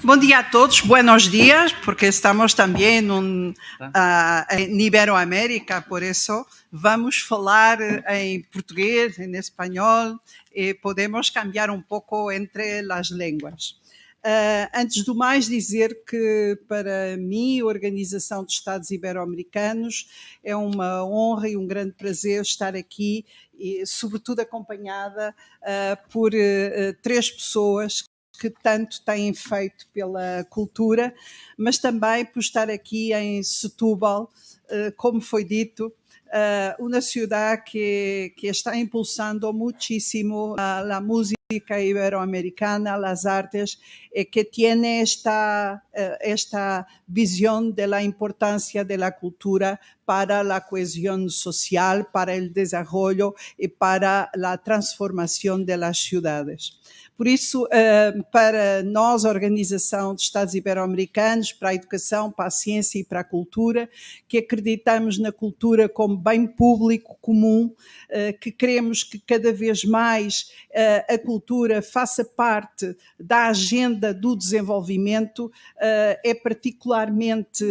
Bom dia a todos, buenos días, porque estamos também em Iberoamérica, por isso vamos falar em português, em espanhol, e podemos cambiar um pouco entre as línguas. Antes do mais, dizer que para mim a Organização de Estados Ibero-Americanos é uma honra e um grande prazer estar aqui, e sobretudo acompanhada por três pessoas que tanto têm feito pela cultura, mas também por estar aqui em Setúbal, como foi dito, uma cidade que está impulsando muchísimo a música iberoamericana, las artes, que tiene esta visión de la importancia de la cultura para la cohesión social, para el desarrollo y para la transformación de las ciudades. Por isso, para nós, a Organização de Estados Ibero-Americanos, para a educação, para a ciência e para a cultura, que acreditamos na cultura como bem público comum, que queremos que cada vez mais a cultura faça parte da agenda do desenvolvimento, é particularmente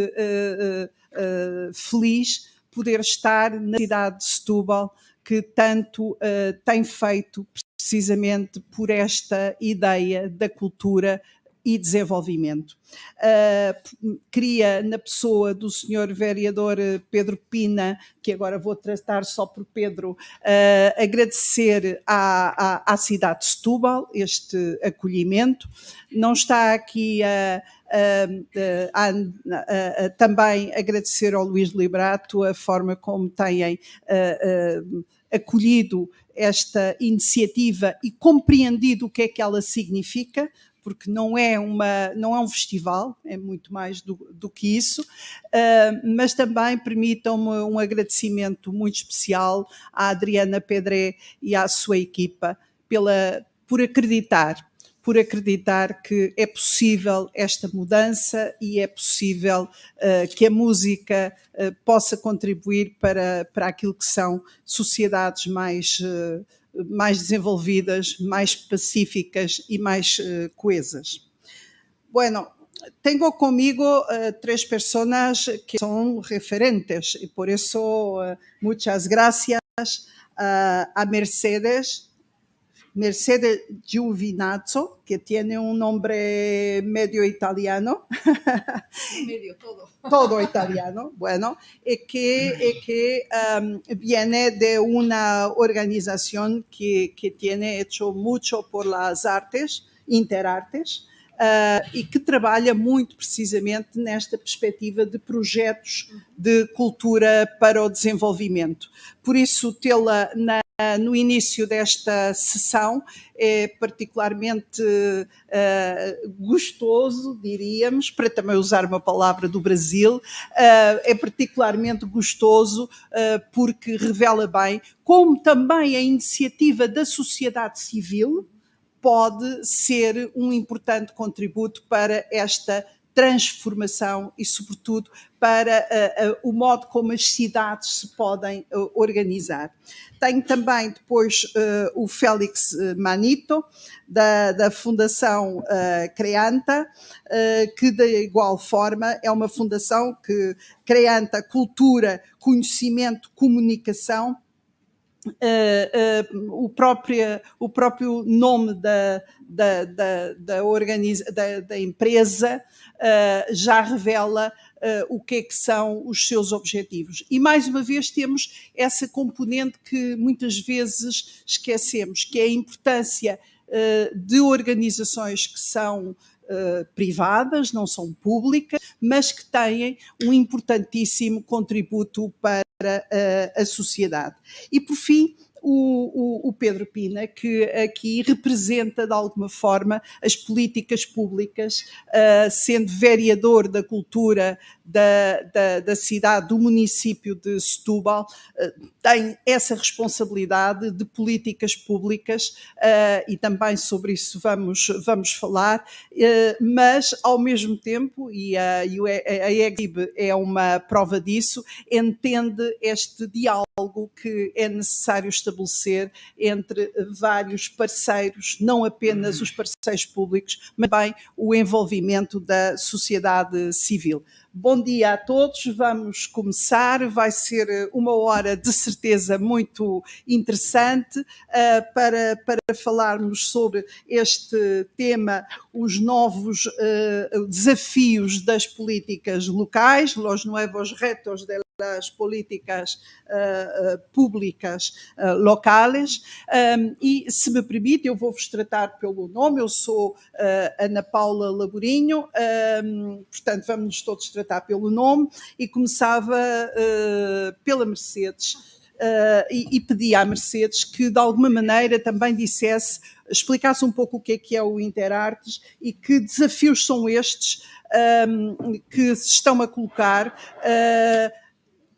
feliz poder estar na cidade de Setúbal, que tanto tem feito precisamente por esta ideia da cultura e desenvolvimento. Queria, na pessoa do Sr. Vereador Pedro Pina, que agora vou tratar só por Pedro, agradecer à cidade de Setúbal este acolhimento. Não está aqui também agradecer ao Luís Liberato a forma como têm acolhido esta iniciativa e compreendido o que é que ela significa, porque não é um festival, é muito mais do que isso, mas também permitam-me um agradecimento muito especial à Adriana Pedré e à sua equipa por acreditar que é possível esta mudança e é possível que a música possa contribuir para aquilo que são sociedades mais desenvolvidas, mais pacíficas e mais coesas. Bueno, tenho comigo três pessoas que são referentes e por isso muitas gracias a Mercedes Giovinazzo, que tiene un nombre medio italiano. Medio, Todo italiano, bueno, y que viene de una organización que tiene hecho mucho por las artes, Interartes, e que trabalha muito precisamente nesta perspectiva de projetos de cultura para o desenvolvimento. Por isso, tê-la no início desta sessão é particularmente gostoso, diríamos, para também usar uma palavra do Brasil, é particularmente gostoso porque revela bem como também a iniciativa da sociedade civil pode ser um importante contributo para esta transformação e, sobretudo, para o modo como as cidades se podem organizar. Tenho também depois o Félix Manito, da Fundação Creanta, que de igual forma é uma fundação que creanta cultura, conhecimento, comunicação. O próprio nome da empresa já revela o que é que são os seus objetivos. E mais uma vez temos essa componente que muitas vezes esquecemos, que é a importância de organizações que são privadas, não são públicas, mas que têm um importantíssimo contributo para a sociedade. E, por fim, o Pedro Pina, que aqui representa de alguma forma as políticas públicas, sendo vereador da cultura da cidade, do município de Setúbal, tem essa responsabilidade de políticas públicas e também sobre isso vamos falar, mas ao mesmo tempo, e a EGIB é uma prova disso, entende este diálogo que é necessário estabelecer estabelecer entre vários parceiros, não apenas os parceiros públicos, mas também o envolvimento da sociedade civil. Bom dia a todos, vamos começar, vai ser uma hora de certeza muito interessante para falarmos sobre este tema, os novos desafios das políticas locais, los nuevos retos de las políticas públicas locales. E, se me permite, eu vou-vos tratar pelo nome, eu sou Ana Paula Laborinho, portanto vamos todos tratar pelo nome, e começava pela Mercedes. E pedi à Mercedes que, de alguma maneira, também explicasse um pouco o que é o Interartes e que desafios são estes que se estão a colocar.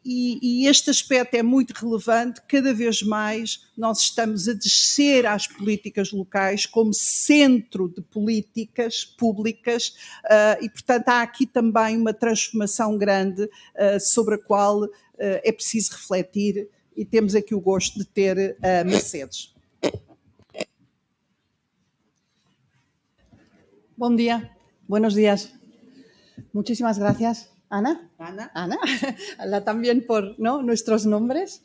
E este aspecto é muito relevante, cada vez mais nós estamos a descer às políticas locais como centro de políticas públicas e, portanto, há aqui também uma transformação grande sobre a qual é preciso refletir, e temos aqui o gosto de ter a Mercedes. Buen día, buenos días. Muchísimas gracias, Ana. También por nuestros nombres.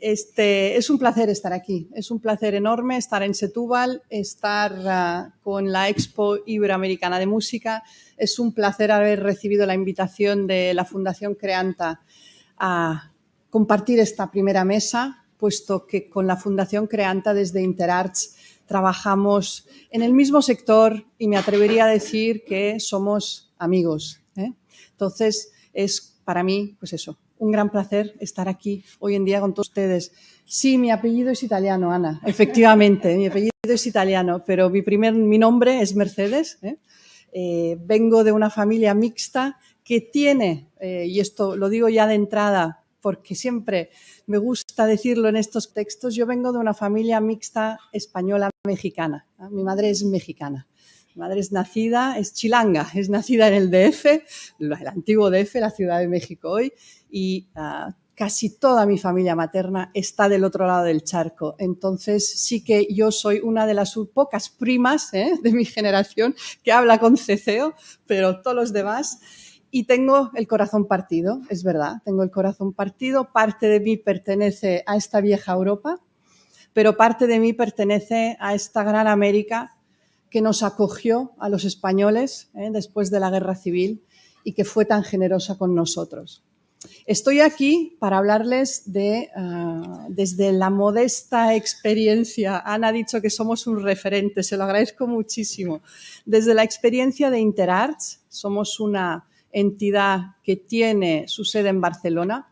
Es un placer estar aquí, es un placer enorme estar en Setúbal, estar con la Expo Iberoamericana de Música. Es un placer haber recibido la invitación de la Fundación Creanta a compartir esta primera mesa, puesto que con la Fundación Creanta desde Interarts trabajamos en el mismo sector y me atrevería a decir que somos amigos. Entonces, es para mí, pues eso, un gran placer estar aquí hoy en día con todos ustedes. Sí, mi apellido es italiano, Ana, efectivamente, mi apellido es italiano, pero mi nombre es Mercedes. Vengo de una familia mixta que tiene, y esto lo digo ya de entrada, porque siempre me gusta decirlo en estos textos, yo vengo de una familia mixta española-mexicana. Mi madre es mexicana. Mi madre es chilanga, es nacida en el DF, el antiguo DF, la Ciudad de México hoy, y casi toda mi familia materna está del otro lado del charco. Entonces sí que yo soy una de las pocas primas de mi generación que habla con ceceo, pero todos los demás. Y tengo el corazón partido, es verdad, tengo el corazón partido. Parte de mí pertenece a esta vieja Europa, pero parte de mí pertenece a esta gran América que nos acogió a los españoles después de la Guerra Civil y que fue tan generosa con nosotros. Estoy aquí para hablarles desde la modesta experiencia. Ana ha dicho que somos un referente, se lo agradezco muchísimo. Desde la experiencia de Interarts, somos una entidad que tiene su sede en Barcelona,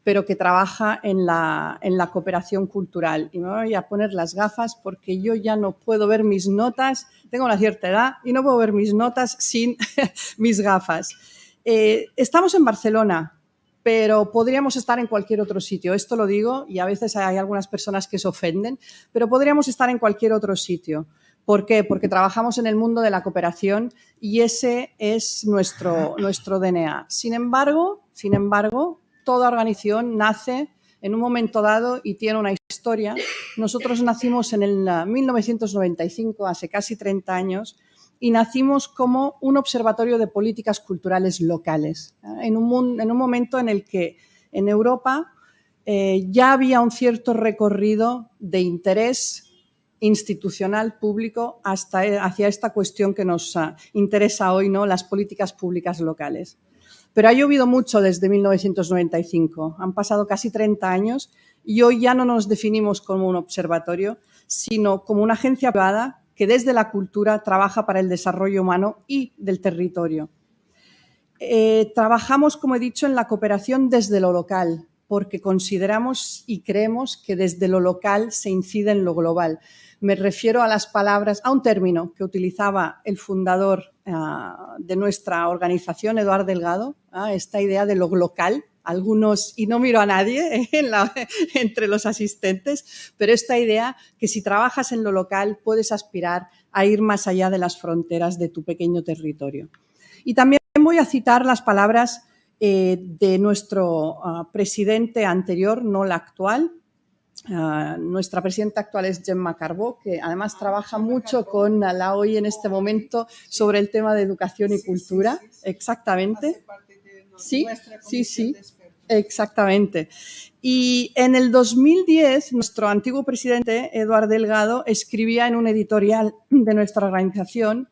pero que trabaja en la cooperación cultural. Y me voy a poner las gafas porque yo ya no puedo ver mis notas, tengo una cierta edad y no puedo ver mis notas sin mis gafas. Estamos en Barcelona, pero podríamos estar en cualquier otro sitio. Esto lo digo y a veces hay algunas personas que se ofenden, pero podríamos estar en cualquier otro sitio. ¿Por qué? Porque trabajamos en el mundo de la cooperación y ese es nuestro DNA. Sin embargo, toda organización nace en un momento dado y tiene una historia. Nosotros nacimos en el 1995, hace casi 30 años, y nacimos como un observatorio de políticas culturales locales, en un momento en el que en Europa ya había un cierto recorrido de interés institucional público hacia esta cuestión que nos interesa hoy, ¿no? Las políticas públicas locales. Pero ha llovido mucho desde 1995, han pasado casi 30 años y hoy ya no nos definimos como un observatorio, sino como una agencia privada que desde la cultura trabaja para el desarrollo humano y del territorio. Trabajamos, como he dicho, en la cooperación desde lo local, porque consideramos y creemos que desde lo local se incide en lo global. Me refiero a las palabras, a un término que utilizaba el fundador de nuestra organización, Eduard Delgado, esta idea de lo local. Algunos, y no miro a nadie entre los asistentes, pero esta idea que si trabajas en lo local puedes aspirar a ir más allá de las fronteras de tu pequeño territorio. Y también voy a citar las palabras de nuestro presidente anterior, no la actual, Nuestra presidenta actual es Gemma Carbó, que además trabaja mucho con la OI en este momento sobre el tema de educación y cultura. Exactamente. Sí, exactamente. Y en el 2010, nuestro antiguo presidente, Eduard Delgado, escribía en un editorial de nuestra organización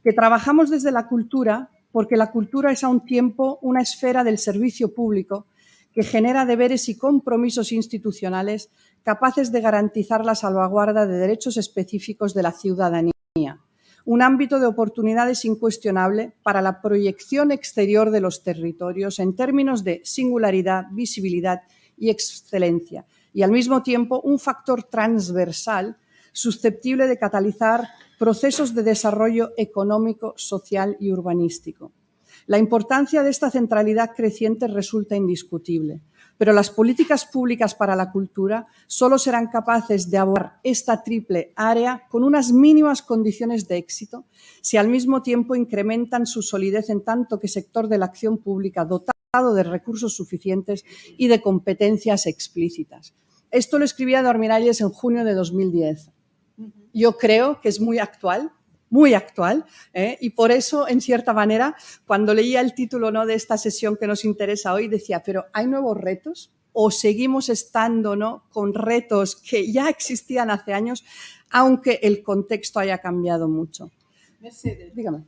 que trabajamos desde la cultura porque la cultura es a un tiempo una esfera del servicio público que genera deberes y compromisos institucionales capaces de garantizar la salvaguarda de derechos específicos de la ciudadanía, un ámbito de oportunidades incuestionable para la proyección exterior de los territorios en términos de singularidad, visibilidad y excelencia, y al mismo tiempo un factor transversal susceptible de catalizar procesos de desarrollo económico, social y urbanístico. La importancia de esta centralidad creciente resulta indiscutible, pero las políticas públicas para la cultura solo serán capaces de abordar esta triple área con unas mínimas condiciones de éxito si al mismo tiempo incrementan su solidez en tanto que sector de la acción pública dotado de recursos suficientes y de competencias explícitas. Esto lo escribía Eduard Miralles en junio de 2010. Yo creo que es muy actual, y por eso, en cierta manera, cuando leía el título, ¿no?, de esta sesión que nos interesa hoy, decía, pero ¿hay nuevos retos? ¿O seguimos estando, ¿no?, con retos que ya existían hace años, aunque el contexto haya cambiado mucho? Mercedes, dígame.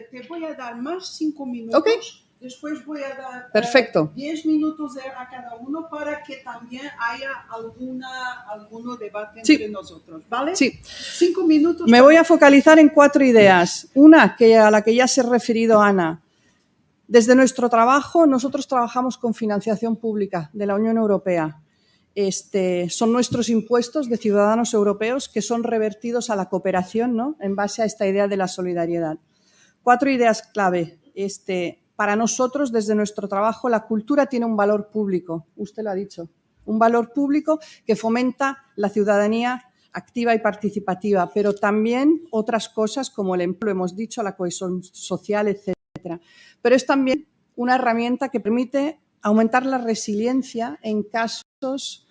Te voy a dar más 5 minutos. Okay. Después voy a dar Perfecto. 10 minutos a cada uno para que también haya alguno debate Sí. entre nosotros, ¿vale? Sí. 5 minutos. Me voy a focalizar en 4 ideas. Una, a la que ya se ha referido Ana. Desde nuestro trabajo, nosotros trabajamos con financiación pública de la Unión Europea. Son nuestros impuestos de ciudadanos europeos que son revertidos a la cooperación, ¿no?, en base a esta idea de la solidaridad. 4 ideas clave. Para nosotros, desde nuestro trabajo, la cultura tiene un valor público, usted lo ha dicho, un valor público que fomenta la ciudadanía activa y participativa, pero también otras cosas como el empleo, hemos dicho, la cohesión social, etcétera. Pero es también una herramienta que permite aumentar la resiliencia en casos,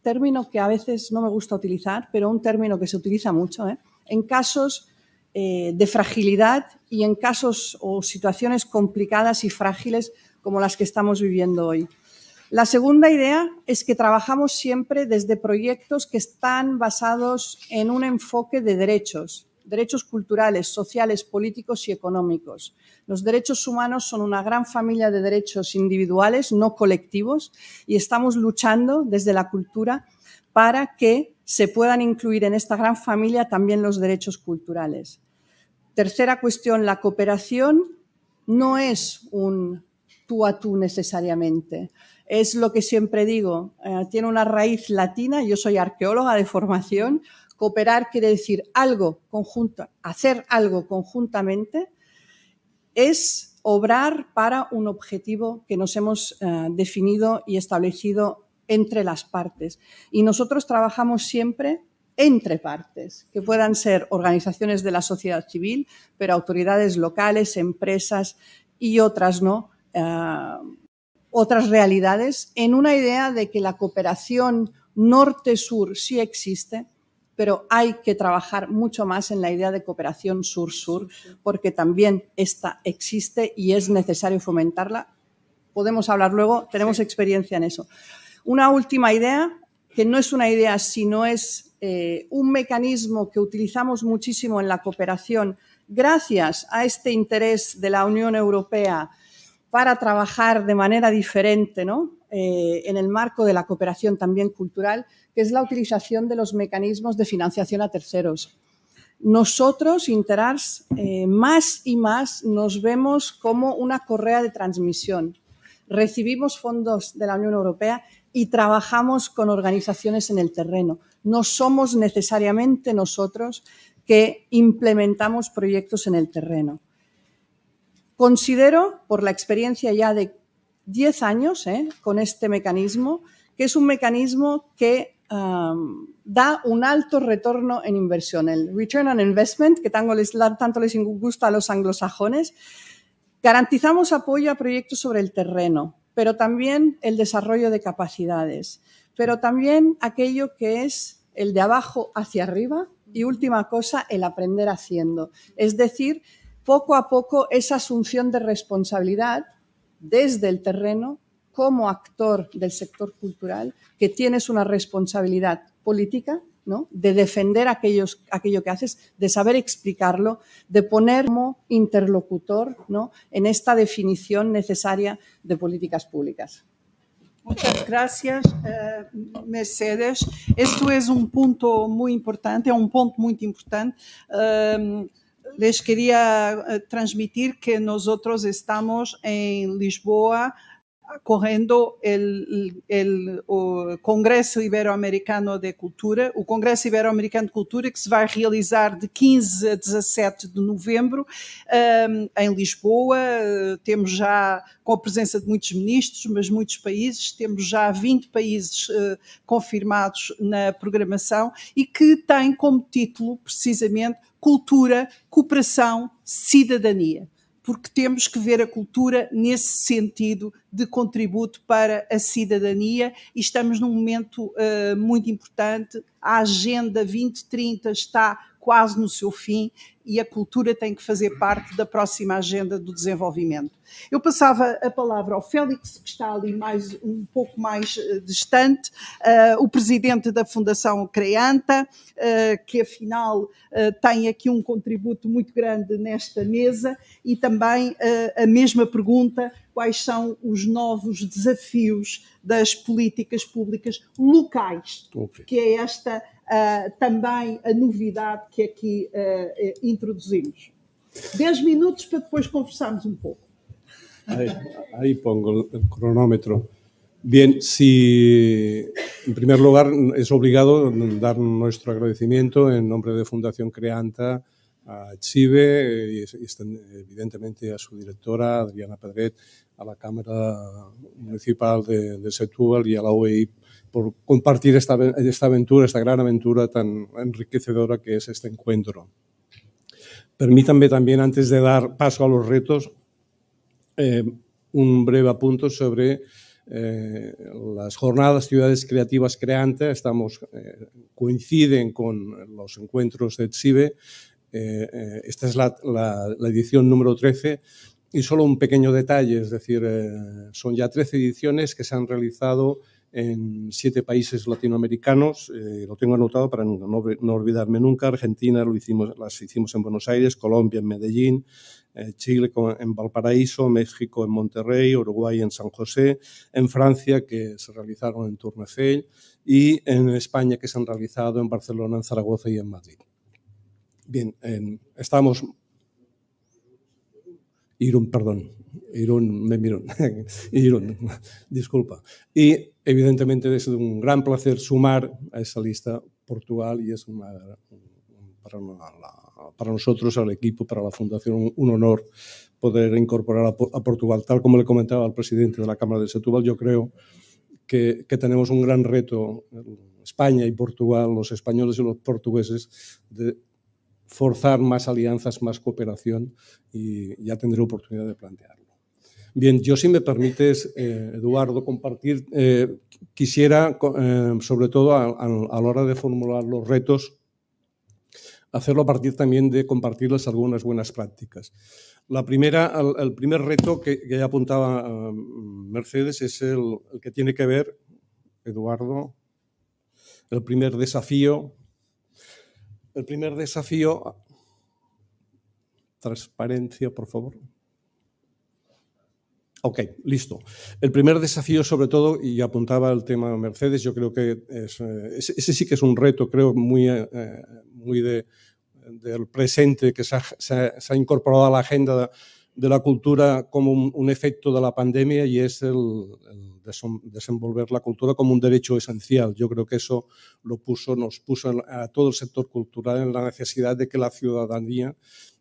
término que a veces no me gusta utilizar, pero un término que se utiliza mucho, en casos de fragilidad y en casos o situaciones complicadas y frágiles como las que estamos viviendo hoy. La segunda idea es que trabajamos siempre desde proyectos que están basados en un enfoque de derechos culturales, sociales, políticos y económicos. Los derechos humanos son una gran familia de derechos individuales, no colectivos, y estamos luchando desde la cultura para que se puedan incluir en esta gran familia también los derechos culturales. Tercera cuestión, la cooperación no es un tú a tú necesariamente. Es lo que siempre digo, tiene una raíz latina, yo soy arqueóloga de formación, cooperar quiere decir algo conjunto, hacer algo conjuntamente, es obrar para un objetivo que nos hemos definido y establecido entre las partes. Y nosotros trabajamos siempre entre partes, que puedan ser organizaciones de la sociedad civil, pero autoridades locales, empresas y otras, ¿no?, otras realidades, en una idea de que la cooperación norte-sur sí existe, pero hay que trabajar mucho más en la idea de cooperación sur-sur, porque también esta existe y es necesario fomentarla. Podemos hablar luego, tenemos experiencia en eso. Una última idea, que no es una idea, sino es un mecanismo que utilizamos muchísimo en la cooperación gracias a este interés de la Unión Europea para trabajar de manera diferente, ¿no?, en el marco de la cooperación también cultural, que es la utilización de los mecanismos de financiación a terceros. Nosotros, Interarts, más y más nos vemos como una correa de transmisión. Recibimos fondos de la Unión Europea y trabajamos con organizaciones en el terreno. No somos necesariamente nosotros que implementamos proyectos en el terreno. Considero, por la experiencia ya de 10 años con este mecanismo, que es un mecanismo que da un alto retorno en inversión. El Return on Investment, que tanto les gusta a los anglosajones. Garantizamos apoyo a proyectos sobre el terreno, pero también el desarrollo de capacidades. pero también aquello que es el de abajo hacia arriba y, última cosa, el aprender haciendo. Es decir, poco a poco esa asunción de responsabilidad desde el terreno como actor del sector cultural, que tienes una responsabilidad política, ¿no?, de defender aquello que haces, de saber explicarlo, de poner como interlocutor, ¿no?, en esta definición necesaria de políticas públicas. Muchas gracias, Mercedes. Esto es un punto muy importante, es un punto muy importante. Les quería transmitir que nosotros estamos en Lisboa correndo o Congresso Ibero-Americano de Cultura, o Congresso Ibero-Americano de Cultura, que se vai realizar de 15 a 17 de novembro em Lisboa. Temos já, com a presença de muitos ministros, mas muitos países, temos já 20 países confirmados na programação e que tem como título, precisamente, Cultura, Cooperação, Cidadania. Porque temos que ver a cultura nesse sentido de contributo para a cidadania e estamos num momento muito importante. A Agenda 2030 está quase no seu fim e a cultura tem que fazer parte da próxima Agenda do Desenvolvimento. Eu passava a palavra ao Félix, que está ali um pouco mais distante, o presidente da Fundação Creanta, que afinal tem aqui um contributo muito grande nesta mesa, e também a mesma pergunta: quais são os novos desafios das políticas públicas locais, que é esta também a novidade que aqui introduzimos. 10 minutos para depois conversarmos un poco. Ahí pongo el cronómetro. Bien, si en primer lugar es obligado dar nuestro agradecimiento en nombre de Fundación Creanta a Etzibe y evidentemente a su directora, Adriana Pedret, a la Cámara Municipal de Setúbal y a la OEI por compartir esta aventura, esta gran aventura tan enriquecedora que es este encuentro. Permítanme también, antes de dar paso a los retos, un breve apunte sobre las jornadas Ciudades Creativas Creanta. Coinciden con los encuentros de Etzibe. Esta es la edición número 13 y solo un pequeño detalle, es decir, son ya 13 ediciones que se han realizado en 7 países latinoamericanos. Lo tengo anotado para no olvidarme nunca. Argentina las hicimos en Buenos Aires, Colombia en Medellín, Chile en Valparaíso, México en Monterrey, Uruguay en San José, en Francia, que se realizaron en Tournefeuille, y en España, que se han realizado en Barcelona, en Zaragoza y en Madrid. Bien, estamos... Irún, disculpa. Y evidentemente es un gran placer sumar a esa lista Portugal y es para nosotros, al equipo, para la Fundación, un honor poder incorporar a Portugal. Tal como le comentaba al presidente de la Cámara de Setúbal, yo creo que tenemos un gran reto, España y Portugal, los españoles y los portugueses, de forzar más alianzas, más cooperación, y ya tendré oportunidad de plantearlo. Bien, yo, si me permites, Eduardo, compartir, quisiera, sobre todo a la hora de formular los retos, hacerlo a partir también de compartirles algunas buenas prácticas. El primer reto que ya apuntaba Mercedes es el que tiene que ver, Eduardo, el primer desafío, transparencia, por favor. Ok, listo. El primer desafío, sobre todo, y apuntaba el tema Mercedes, yo creo que ese sí que es un reto, creo, muy del presente, que se ha incorporado a la agenda de la cultura como un efecto de la pandemia, y es el desenvolver la cultura como un derecho esencial. Yo creo que eso nos puso a todo el sector cultural en la necesidad de que la ciudadanía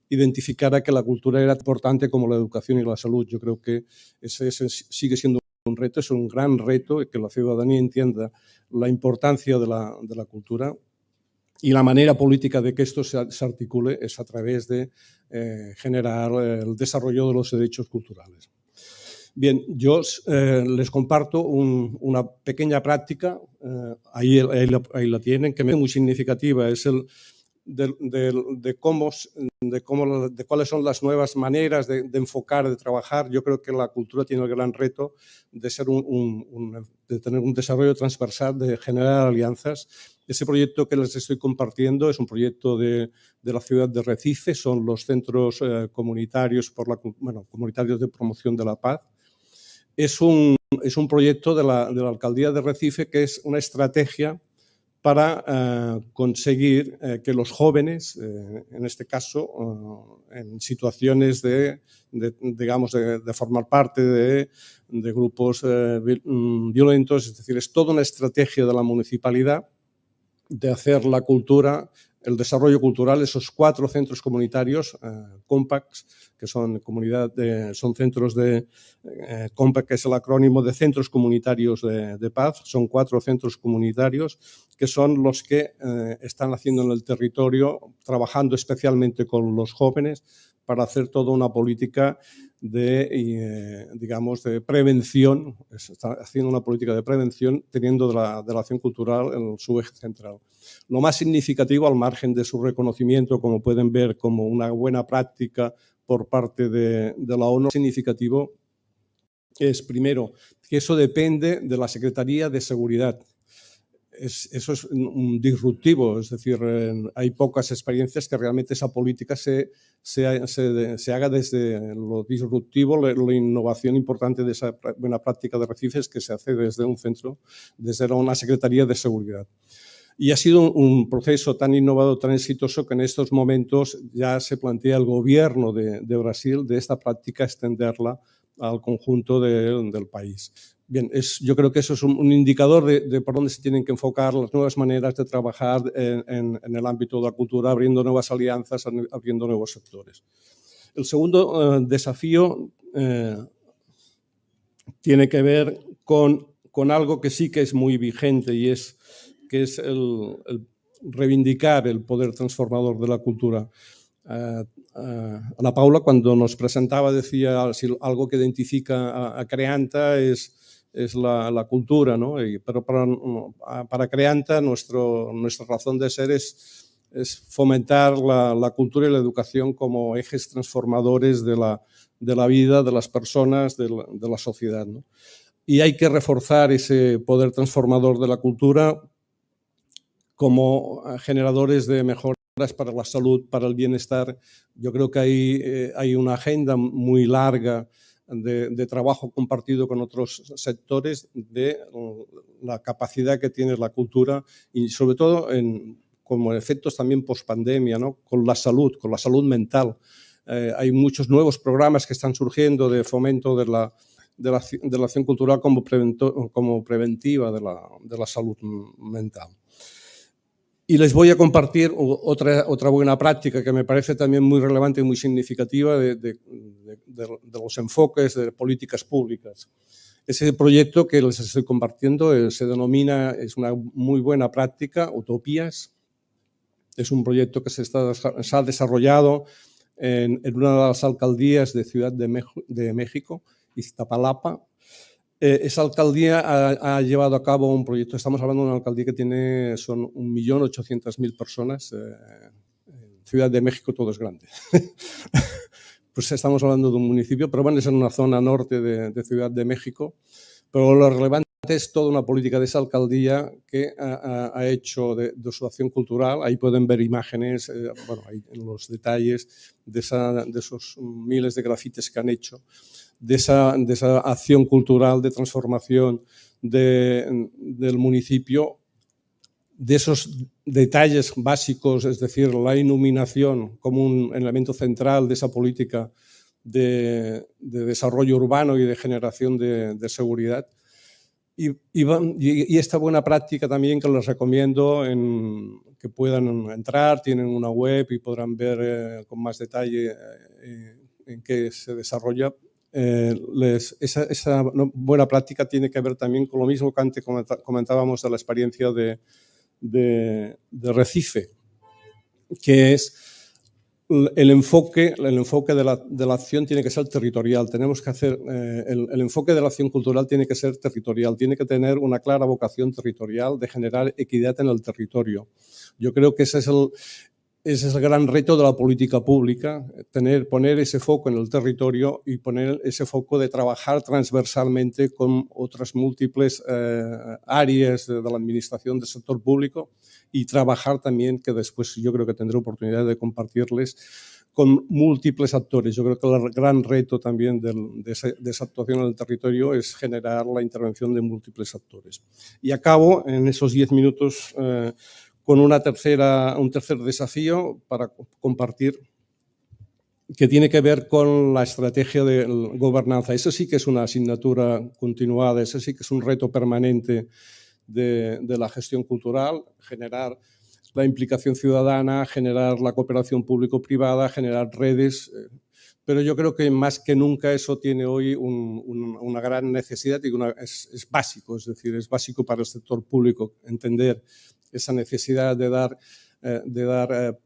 identificara que la cultura era importante como la educación y la salud. Yo creo que ese sigue siendo un reto, es un gran reto, que la ciudadanía entienda la importancia de la cultura, y la manera política de que esto se articule es a través de generar el desarrollo de los derechos culturales. Bien, yo les comparto una pequeña práctica, ahí la tienen, que me es muy significativa, es el de cuáles son las nuevas maneras de enfocar, de trabajar. Yo creo que la cultura tiene el gran reto de ser de tener un desarrollo transversal, de generar alianzas. Ese proyecto que les estoy compartiendo es un proyecto de la ciudad de Recife, son los centros comunitarios comunitarios de promoción de la paz. Es un proyecto de la alcaldía de Recife, que es una estrategia para conseguir que los jóvenes, en este caso, en situaciones de formar parte de grupos violentos, es decir, es toda una estrategia de la municipalidad de hacer la cultura, el desarrollo cultural, esos 4 centros comunitarios, COMPACs, que son centros de COMPAC, que es el acrónimo de Centros Comunitarios de Paz. Son 4 centros comunitarios que son los que están haciendo en el territorio, trabajando especialmente con los jóvenes para hacer toda una política de prevención. Está haciendo una política de prevención teniendo de la acción cultural en su eje central. Lo más significativo, al margen de su reconocimiento, como pueden ver, como una buena práctica por parte de la ONU, significativo es, primero, que eso depende de la Secretaría de Seguridad. Eso es un disruptivo, es decir, hay pocas experiencias que realmente esa política se haga desde lo disruptivo, la innovación importante de esa buena práctica de Recife es que se hace desde un centro, desde una Secretaría de Seguridad. Y ha sido un proceso tan innovador, tan exitoso, que en estos momentos ya se plantea el gobierno de Brasil de esta práctica extenderla al conjunto del país. Bien, yo creo que eso es un indicador de por dónde se tienen que enfocar las nuevas maneras de trabajar en el ámbito de la cultura, abriendo nuevas alianzas, abriendo nuevos sectores. El segundo desafío tiene que ver con algo que sí que es muy vigente y que es el reivindicar el poder transformador de la cultura. Ana Paula, cuando nos presentaba, decía algo que identifica a Creanta es la cultura, ¿no? Pero para Creanta nuestra razón de ser es fomentar la cultura y la educación como ejes transformadores de la vida, de las personas, de la sociedad, ¿no? Y hay que reforzar ese poder transformador de la cultura como generadores de mejoras para la salud, para el bienestar. Yo creo que hay una agenda muy larga de trabajo compartido con otros sectores de la capacidad que tiene la cultura y sobre todo como efectos también post-pandemia, ¿no? Con la salud mental. Hay muchos nuevos programas que están surgiendo de fomento de la acción cultural como preventiva de la salud mental. Y les voy a compartir otra buena práctica que me parece también muy relevante y muy significativa de los enfoques de políticas públicas. Ese proyecto que les estoy compartiendo es una muy buena práctica, Utopías. Es un proyecto que se ha desarrollado en una de las alcaldías de Ciudad de México, Iztapalapa. Esa alcaldía ha llevado a cabo un proyecto. Estamos hablando de una alcaldía que son 1.800.000 personas. En Ciudad de México todo es grande. Pues estamos hablando de un municipio, pero van a ser una zona norte de Ciudad de México. Pero lo relevante es toda una política de esa alcaldía que ha hecho de su acción cultural. Ahí pueden ver imágenes, ahí en los detalles de esos miles de grafitis que han hecho. De esa acción cultural de transformación del municipio, de esos detalles básicos, es decir, la iluminación como un elemento central de esa política de desarrollo urbano y de generación de seguridad. Y esta buena práctica también que les recomiendo que puedan entrar, tienen una web y podrán ver con más detalle en qué se desarrolla. Esa buena práctica tiene que ver también con lo mismo que antes comentábamos de la experiencia de Recife, que es el enfoque de la acción tiene que ser territorial. Tenemos que hacer, el enfoque de la acción cultural tiene que ser territorial, tiene que tener una clara vocación territorial de generar equidad en el territorio. Yo creo que ese es el gran reto de la política pública, poner ese foco en el territorio y poner ese foco de trabajar transversalmente con otras múltiples áreas de la administración del sector público y trabajar también, que después yo creo que tendré oportunidad de compartirles, con múltiples actores. Yo creo que el gran reto también de esa actuación en el territorio es generar la intervención de múltiples actores. Y acabo en esos 10 minutos con un tercer desafío para compartir, que tiene que ver con la estrategia de gobernanza. Eso sí que es una asignatura continuada, eso sí que es un reto permanente de la gestión cultural, generar la implicación ciudadana, generar la cooperación público-privada, generar redes, pero yo creo que más que nunca eso tiene hoy una gran necesidad y es básico, es decir, es básico para el sector público entender esa necesidad de dar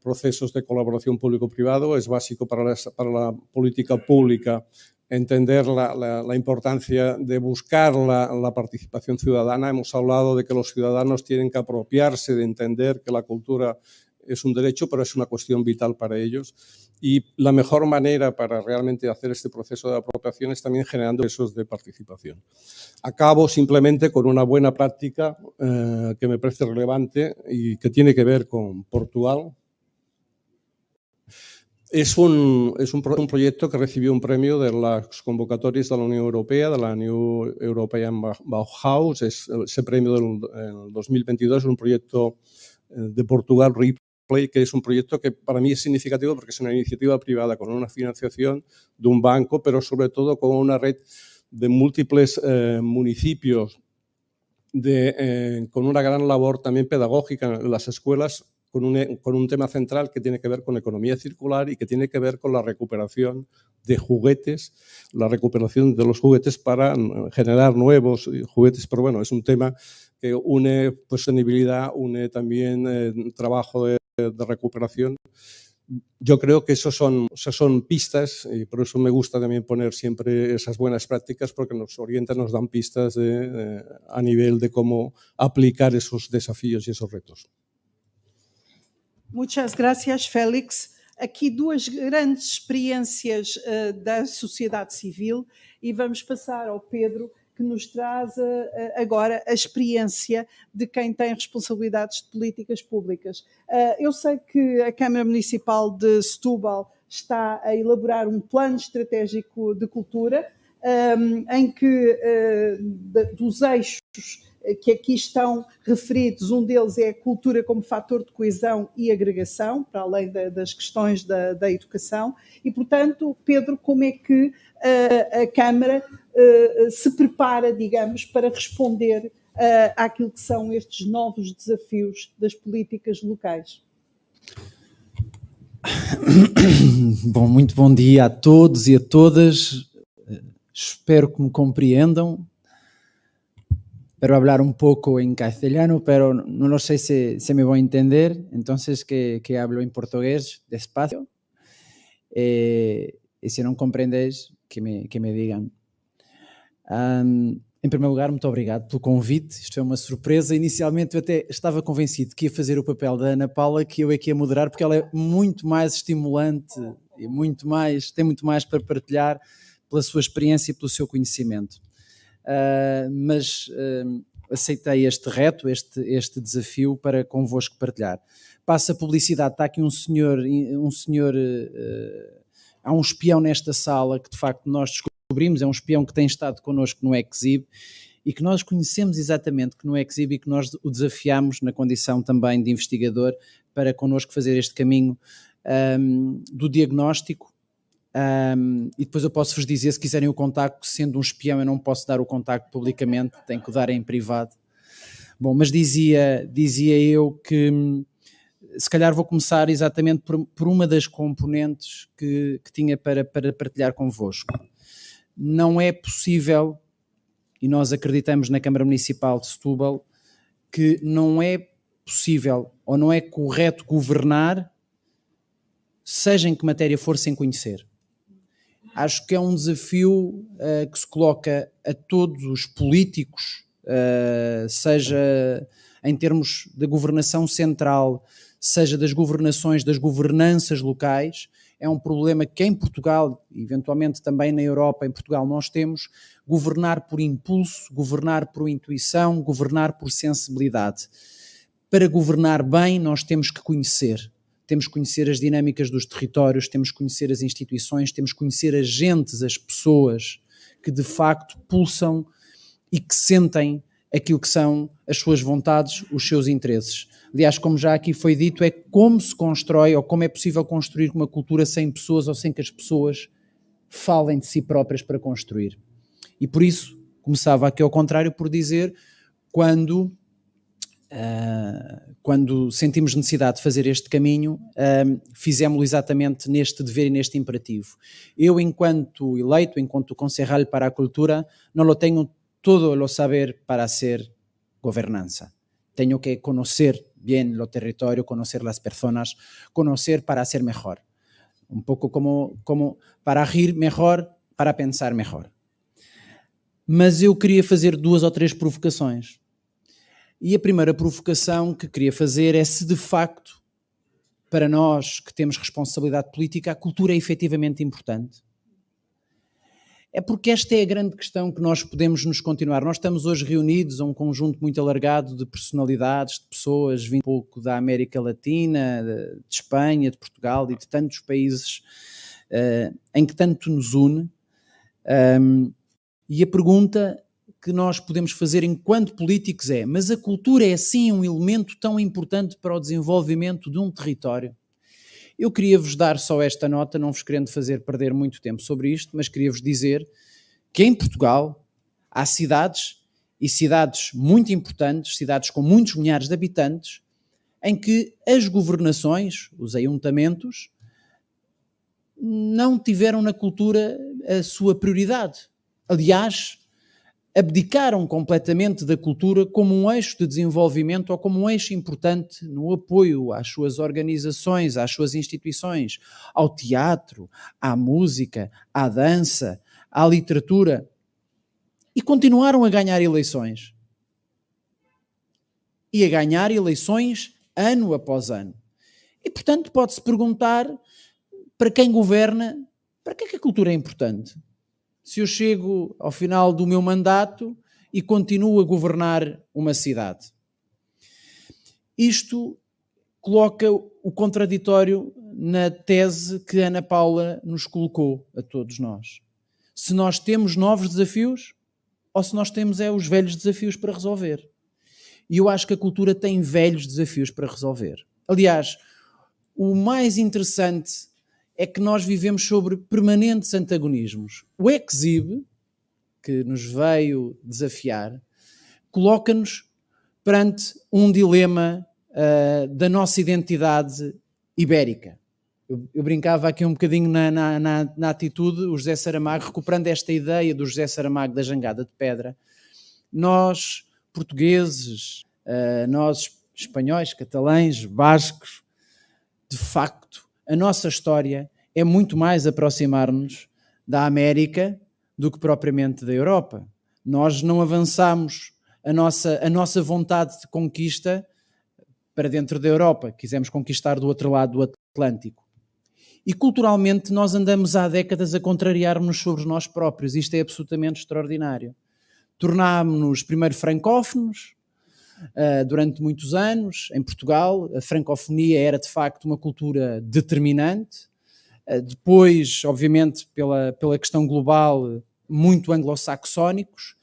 procesos de colaboración público-privado, es básico para la política pública entender la importancia de buscar la participación ciudadana. Hemos hablado de que los ciudadanos tienen que apropiarse de entender que la cultura es un derecho, pero es una cuestión vital para ellos. Y la mejor manera para realmente hacer este proceso de apropiación es también generando procesos de participación. Acabo simplemente con una buena práctica que me parece relevante y que tiene que ver con Portugal. Es un proyecto que recibió un premio de las convocatorias de la Unión Europea, de la New European Bauhaus. Ese premio del 2022 es un proyecto de Portugal Replay, que es un proyecto que para mí es significativo porque es una iniciativa privada con una financiación de un banco, pero sobre todo con una red de múltiples municipios con una gran labor también pedagógica en las escuelas, con un tema central que tiene que ver con economía circular y que tiene que ver con la recuperación de juguetes, la recuperación de los juguetes para generar nuevos juguetes. Pero bueno, es un tema que une sostenibilidad, une también trabajo de recuperación. Yo creo que esos son pistas y por eso me gusta también poner siempre esas buenas prácticas porque nos orientan, nos dan pistas a nivel de cómo aplicar esos desafíos y esos retos. Muchas gracias, Félix. Aqui duas grandes experiências da sociedade civil e vamos passar ao Pedro, que nos traz agora a experiência de quem tem responsabilidades de políticas públicas. Eu sei que a Câmara Municipal de Setúbal está a elaborar um plano estratégico de cultura em que dos eixos que aqui estão referidos, um deles é a cultura como fator de coesão e agregação, para além das questões da educação. E, portanto, Pedro, como é que a Câmara se prepara, digamos, para responder àquilo que são estes novos desafios das políticas locais? Bom, muito bom dia a todos e a todas. Espero que me compreendam. Pero hablar un poco en castellano, pero no lo sé si me voy a entender, entonces que hablo en portugués despacio. Y si no comprendéis, que me digan. Em primeiro lugar, muito obrigado pelo convite. Isto é uma surpresa. Inicialmente eu até estava convencido que ia fazer o papel da Ana Paula, que eu é que ia moderar, porque ela é muito mais estimulante e tem muito mais para partilhar pela sua experiência e pelo seu conhecimento. Mas aceitei este reto, este desafio para convosco partilhar. Passa a publicidade, está aqui um senhor, há um espião nesta sala que de facto nós descobrimos, é um espião que tem estado connosco no Exib e que nós conhecemos exatamente que no Exib e que nós o desafiamos na condição também de investigador para connosco fazer este caminho do diagnóstico. E depois eu posso-vos dizer, se quiserem o contacto, sendo um espião eu não posso dar o contacto publicamente, tenho que o dar em privado. Bom, mas dizia eu que se calhar vou começar exatamente por uma das componentes que tinha para partilhar convosco. Não é possível, e nós acreditamos na Câmara Municipal de Setúbal, que não é possível ou não é correto governar seja em que matéria for, sem conhecer. Acho que é um desafio que se coloca a todos os políticos, seja em termos da governação central, seja das governações, das governanças locais. É um problema que em Portugal, eventualmente também na Europa, em Portugal nós temos, governar por impulso, governar por intuição, governar por sensibilidade. Para governar bem nós temos que conhecer. Temos que conhecer as dinâmicas dos territórios, temos que conhecer as instituições, temos que conhecer as gentes, as pessoas que de facto pulsam e que sentem aquilo que são as suas vontades, os seus interesses. Aliás, como já aqui foi dito, é como se constrói ou como é possível construir uma cultura sem pessoas ou sem que as pessoas falem de si próprias para construir. E por isso, começava aqui ao contrário por dizer, quando sentimos necessidade de fazer este caminho, fizemos-lo exatamente neste dever e neste imperativo. Eu, enquanto eleito, enquanto concejal para a cultura, não lo tenho todo o saber para hacer gobernanza. Tenho que conocer bien o território, conocer as pessoas, conocer para ser melhor. Um pouco como para rir melhor, para pensar melhor. Mas eu queria fazer 2 ou 3 provocações. E a primeira provocação que queria fazer é se de facto, para nós que temos responsabilidade política, a cultura é efetivamente importante. É porque esta é a grande questão que nós podemos nos continuar. Nós estamos hoje reunidos a um conjunto muito alargado de personalidades, de pessoas vindo um pouco da América Latina, de Espanha, de Portugal e de tantos países em que tanto nos une. E a pergunta que nós podemos fazer enquanto políticos é: mas a cultura é sim um elemento tão importante para o desenvolvimento de um território? Eu queria-vos dar só esta nota, não vos querendo fazer perder muito tempo sobre isto, mas queria-vos dizer que em Portugal há cidades, e cidades muito importantes, cidades com muitos milhares de habitantes, em que as governações, os ayuntamentos, não tiveram na cultura a sua prioridade. Aliás, abdicaram completamente da cultura como um eixo de desenvolvimento ou como um eixo importante no apoio às suas organizações, às suas instituições, ao teatro, à música, à dança, à literatura, e continuaram a ganhar eleições. E a ganhar eleições ano após ano. E, portanto, pode-se perguntar, para quem governa, para que é que a cultura é importante? Se eu chego ao final do meu mandato e continuo a governar uma cidade. Isto coloca o contraditório na tese que Ana Paula nos colocou a todos nós. Se nós temos novos desafios ou se nós temos os velhos desafios para resolver. E eu acho que a cultura tem velhos desafios para resolver. Aliás, o mais interessante é que nós vivemos sobre permanentes antagonismos. O Exhibe, que nos veio desafiar, coloca-nos perante um dilema da nossa identidade ibérica. Eu brincava aqui um bocadinho na atitude, o José Saramago, recuperando esta ideia do José Saramago da Jangada de Pedra. Nós, portugueses, nós espanhóis, catalães, bascos, de facto, a nossa história é muito mais aproximar-nos da América do que propriamente da Europa. Nós não avançamos a nossa vontade de conquista para dentro da Europa. Quisemos conquistar do outro lado do Atlântico. E culturalmente nós andamos há décadas a contrariar-nos sobre nós próprios. Isto é absolutamente extraordinário. Tornámos-nos primeiro francófonos, durante muitos anos, em Portugal. A francofonia era de facto uma cultura determinante. Depois, obviamente, pela questão global, muito anglo-saxónicos.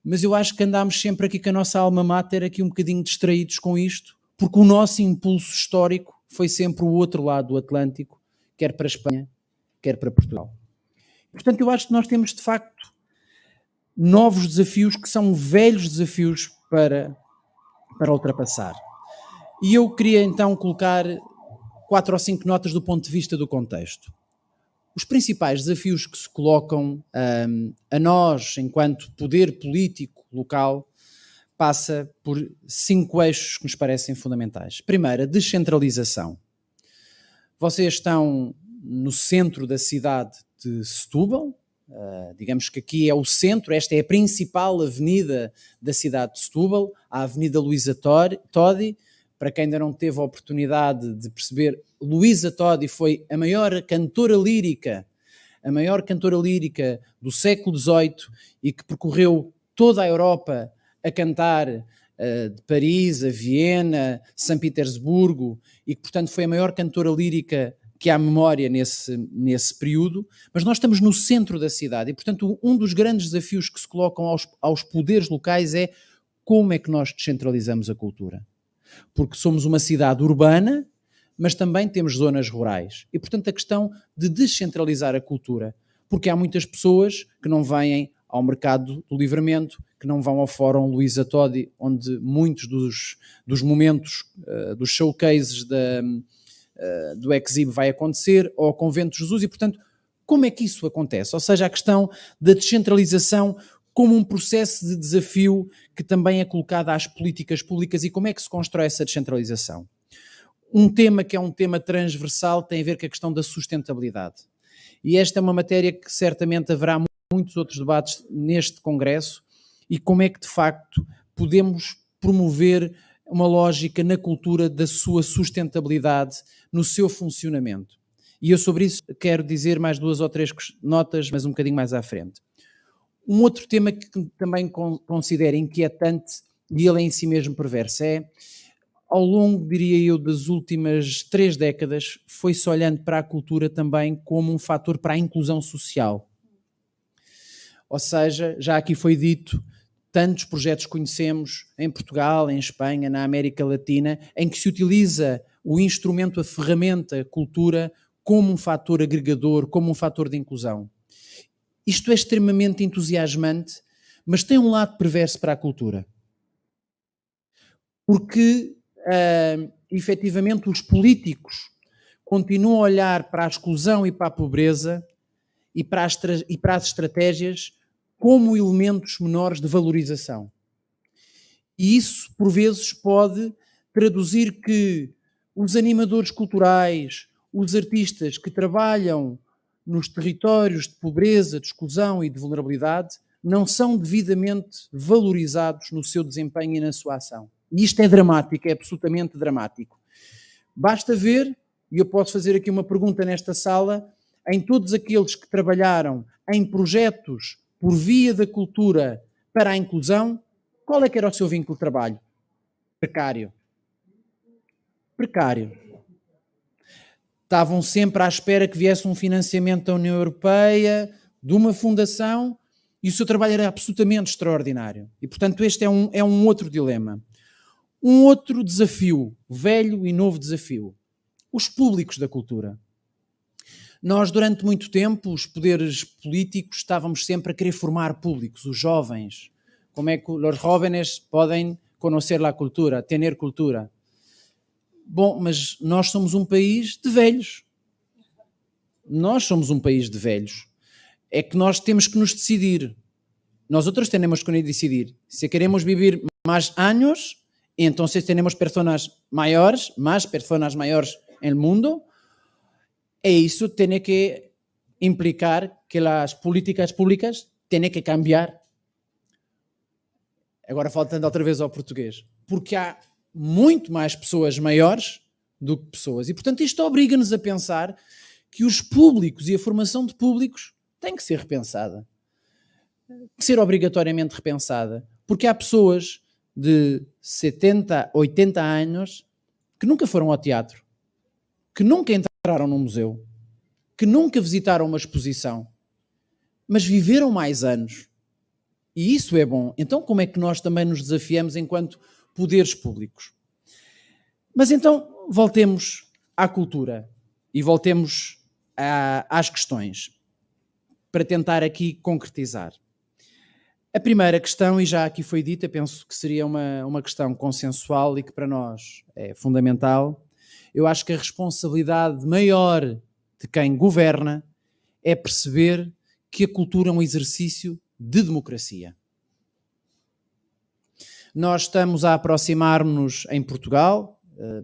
Mas eu acho que andámos sempre aqui com a nossa alma mater aqui um bocadinho distraídos com isto, porque o nosso impulso histórico foi sempre o outro lado do Atlântico, quer para a Espanha, quer para Portugal. Portanto, eu acho que nós temos, de facto, novos desafios que são velhos desafios para ultrapassar. E eu queria, então, colocar 4 ou 5 notas do ponto de vista do contexto. Os principais desafios que se colocam a nós, enquanto poder político local, passa por 5 eixos que nos parecem fundamentais. Primeiro, a descentralização. Vocês estão no centro da cidade de Setúbal, digamos que aqui é o centro, esta é a principal avenida da cidade de Setúbal, a Avenida Luísa Todi. Para quem ainda não teve a oportunidade de perceber, Luísa Todi foi a maior cantora lírica do século XVIII e que percorreu toda a Europa a cantar, de Paris a Viena, São Petersburgo, e que, portanto, foi a maior cantora lírica que há memória nesse período, mas nós estamos no centro da cidade e, portanto, um dos grandes desafios que se colocam aos poderes locais é como é que nós descentralizamos a cultura. Porque somos uma cidade urbana, mas também temos zonas rurais. E, portanto, a questão de descentralizar a cultura, porque há muitas pessoas que não vêm ao mercado do Livramento, que não vão ao Fórum Luísa Todi, onde muitos dos momentos, dos showcases do Exhibe vai acontecer, ou ao Convento de Jesus, e, portanto, como é que isso acontece? Ou seja, a questão da descentralização como um processo de desafio que também é colocado às políticas públicas e como é que se constrói essa descentralização. Um tema que é um tema transversal tem a ver com a questão da sustentabilidade. E esta é uma matéria que certamente haverá muitos outros debates neste Congresso e como é que, de facto, podemos promover uma lógica na cultura da sua sustentabilidade no seu funcionamento. E eu sobre isso quero dizer mais 2 ou 3 notas, mas um bocadinho mais à frente. Um outro tema que também considero inquietante, e ele em si mesmo perverso, é, ao longo, diria eu, das últimas 3 décadas, foi-se olhando para a cultura também como um fator para a inclusão social. Ou seja, já aqui foi dito, tantos projetos conhecemos em Portugal, em Espanha, na América Latina, em que se utiliza o instrumento, a ferramenta, a cultura, como um fator agregador, como um fator de inclusão. Isto é extremamente entusiasmante, mas tem um lado perverso para a cultura. Porque, efetivamente, os políticos continuam a olhar para a exclusão e para a pobreza e para as estratégias como elementos menores de valorização. E isso, por vezes, pode traduzir que os animadores culturais, os artistas que trabalham nos territórios de pobreza, de exclusão e de vulnerabilidade, não são devidamente valorizados no seu desempenho e na sua ação. E isto é dramático, é absolutamente dramático. Basta ver, e eu posso fazer aqui uma pergunta nesta sala, em todos aqueles que trabalharam em projetos por via da cultura para a inclusão, qual é que era o seu vínculo de trabalho? Precário. Precário. Estavam sempre à espera que viesse um financiamento da União Europeia, de uma fundação, e o seu trabalho era absolutamente extraordinário. E, portanto, este é um outro dilema. Um outro desafio, velho e novo desafio. Os públicos da cultura. Nós, durante muito tempo, os poderes políticos estávamos sempre a querer formar públicos, os jovens. Como é que os jóvenes podem conhecer a cultura, ter cultura? Bom, mas nós somos um país de velhos. Nós somos um país de velhos. É que nós temos que nos decidir. Nós outros temos que nos decidir. Se queremos viver mais anos, então temos pessoas maiores, mais pessoas maiores no mundo, e isso tem que implicar que as políticas públicas têm que cambiar. Agora faltando outra vez ao português. Porque há muito mais pessoas maiores do que pessoas. E, portanto, isto obriga-nos a pensar que os públicos e a formação de públicos tem que ser repensada. Tem que ser obrigatoriamente repensada. Porque há pessoas de 70, 80 anos que nunca foram ao teatro, que nunca entraram num museu, que nunca visitaram uma exposição, mas viveram mais anos. E isso é bom. Então, como é que nós também nos desafiamos enquanto poderes públicos? Mas então, voltemos à cultura e voltemos às questões, para tentar aqui concretizar. A primeira questão, e já aqui foi dita, penso que seria uma questão consensual e que para nós é fundamental. Eu acho que a responsabilidade maior de quem governa é perceber que a cultura é um exercício de democracia. Nós estamos a aproximar-nos em Portugal,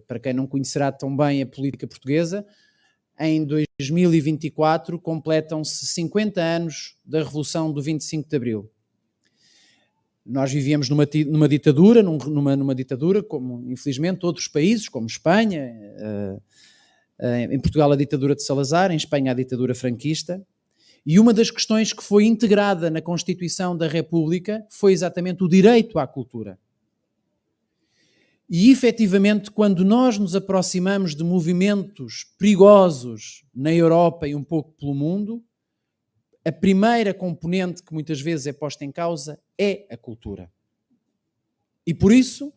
para quem não conhecerá tão bem a política portuguesa, em 2024, completam-se 50 anos da Revolução do 25 de Abril. Nós vivíamos numa ditadura, numa ditadura, como infelizmente outros países, como Espanha, em Portugal a ditadura de Salazar, em Espanha a ditadura franquista, e uma das questões que foi integrada na Constituição da República foi exatamente o direito à cultura. E, efetivamente, quando nós nos aproximamos de movimentos perigosos na Europa e um pouco pelo mundo, a primeira componente que muitas vezes é posta em causa é a cultura. E, por isso,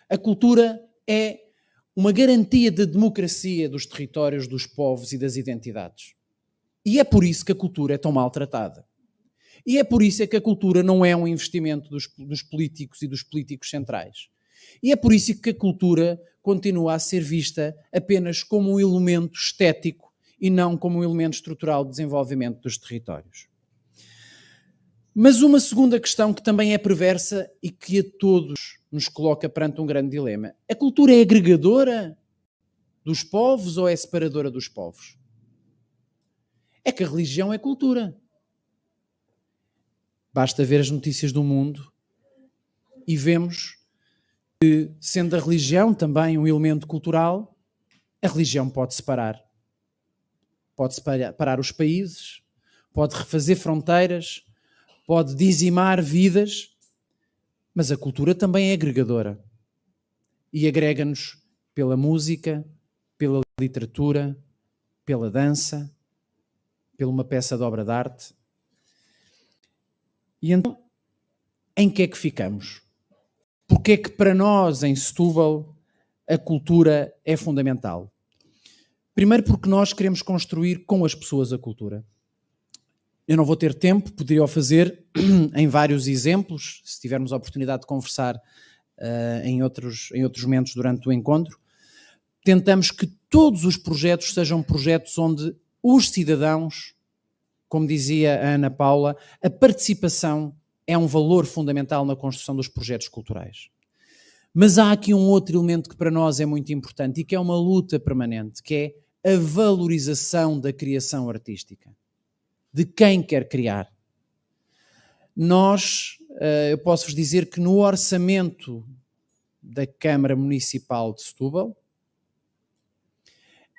a cultura é uma garantia de democracia dos territórios, dos povos e das identidades. E é por isso que a cultura é tão maltratada. E é por isso que a cultura não é um investimento dos políticos e dos políticos centrais. E é por isso que a cultura continua a ser vista apenas como um elemento estético e não como um elemento estrutural de desenvolvimento dos territórios. Mas uma segunda questão que também é perversa e que a todos nos coloca perante um grande dilema. A cultura é agregadora dos povos ou é separadora dos povos? É que a religião é cultura. Basta ver as notícias do mundo e vemos que, sendo a religião também um elemento cultural, a religião pode separar. Pode separar os países, pode refazer fronteiras, pode dizimar vidas, mas a cultura também é agregadora. E agrega-nos pela música, pela literatura, pela dança, pela uma peça de obra de arte. E então, em que é que ficamos? Porque é que para nós, em Setúbal, a cultura é fundamental? Primeiro porque nós queremos construir com as pessoas a cultura. Eu não vou ter tempo, poderia o fazer em vários exemplos, se tivermos a oportunidade de conversar em outros momentos durante o encontro. Tentamos que todos os projetos sejam projetos onde os cidadãos, como dizia a Ana Paula, a participação é um valor fundamental na construção dos projetos culturais. Mas há aqui um outro elemento que para nós é muito importante e que é uma luta permanente, que é a valorização da criação artística, de quem quer criar. Nós, eu posso-vos dizer que no orçamento da Câmara Municipal de Setúbal,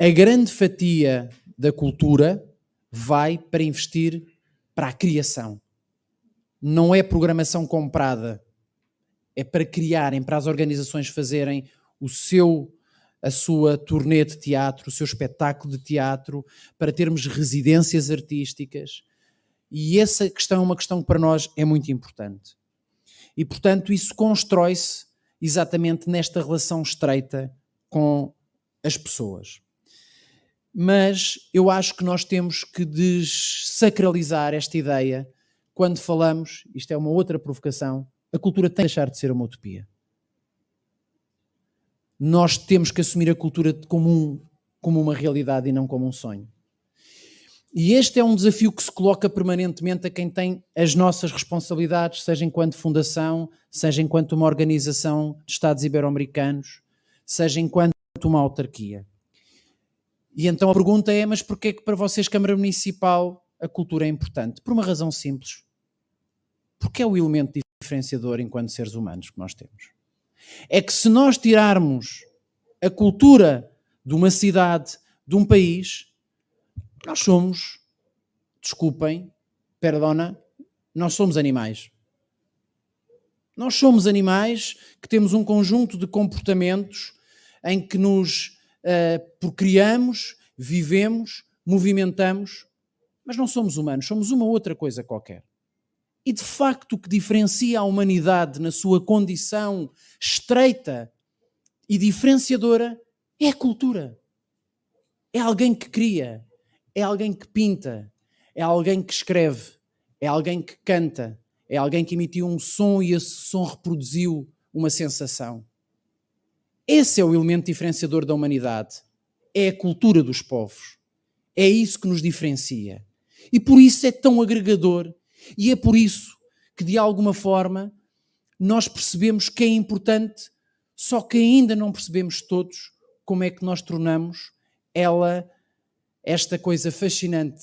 a grande fatia da cultura vai para investir para a criação. Não é programação comprada, é para criarem, para as organizações fazerem a sua turnê de teatro, o seu espetáculo de teatro, para termos residências artísticas. E essa questão é uma questão que para nós é muito importante. E, portanto, isso constrói-se exatamente nesta relação estreita com as pessoas. Mas eu acho que nós temos que desacralizar esta ideia quando falamos, isto é uma outra provocação, a cultura tem que deixar de ser uma utopia. Nós temos que assumir a cultura como uma realidade e não como um sonho. E este é um desafio que se coloca permanentemente a quem tem as nossas responsabilidades, seja enquanto fundação, seja enquanto uma organização de Estados Ibero-Americanos, seja enquanto uma autarquia. E então a pergunta é, mas porquê que para vocês, Câmara Municipal, a cultura é importante? Por uma razão simples. Porque é o elemento diferenciador enquanto seres humanos que nós temos. É que se nós tirarmos a cultura de uma cidade, de um país, nós somos, desculpem, perdona, nós somos animais. Nós somos animais que temos um conjunto de comportamentos em que nos procriamos, vivemos, movimentamos, mas não somos humanos, somos uma outra coisa qualquer. E de facto o que diferencia a humanidade na sua condição estreita e diferenciadora é a cultura. É alguém que cria, é alguém que pinta, é alguém que escreve, é alguém que canta, é alguém que emitiu um som e esse som reproduziu uma sensação. Esse é o elemento diferenciador da humanidade. É a cultura dos povos. É isso que nos diferencia. E por isso é tão agregador. E é por isso que, de alguma forma, nós percebemos que é importante, só que ainda não percebemos todos como é que nós tornamos ela esta coisa fascinante,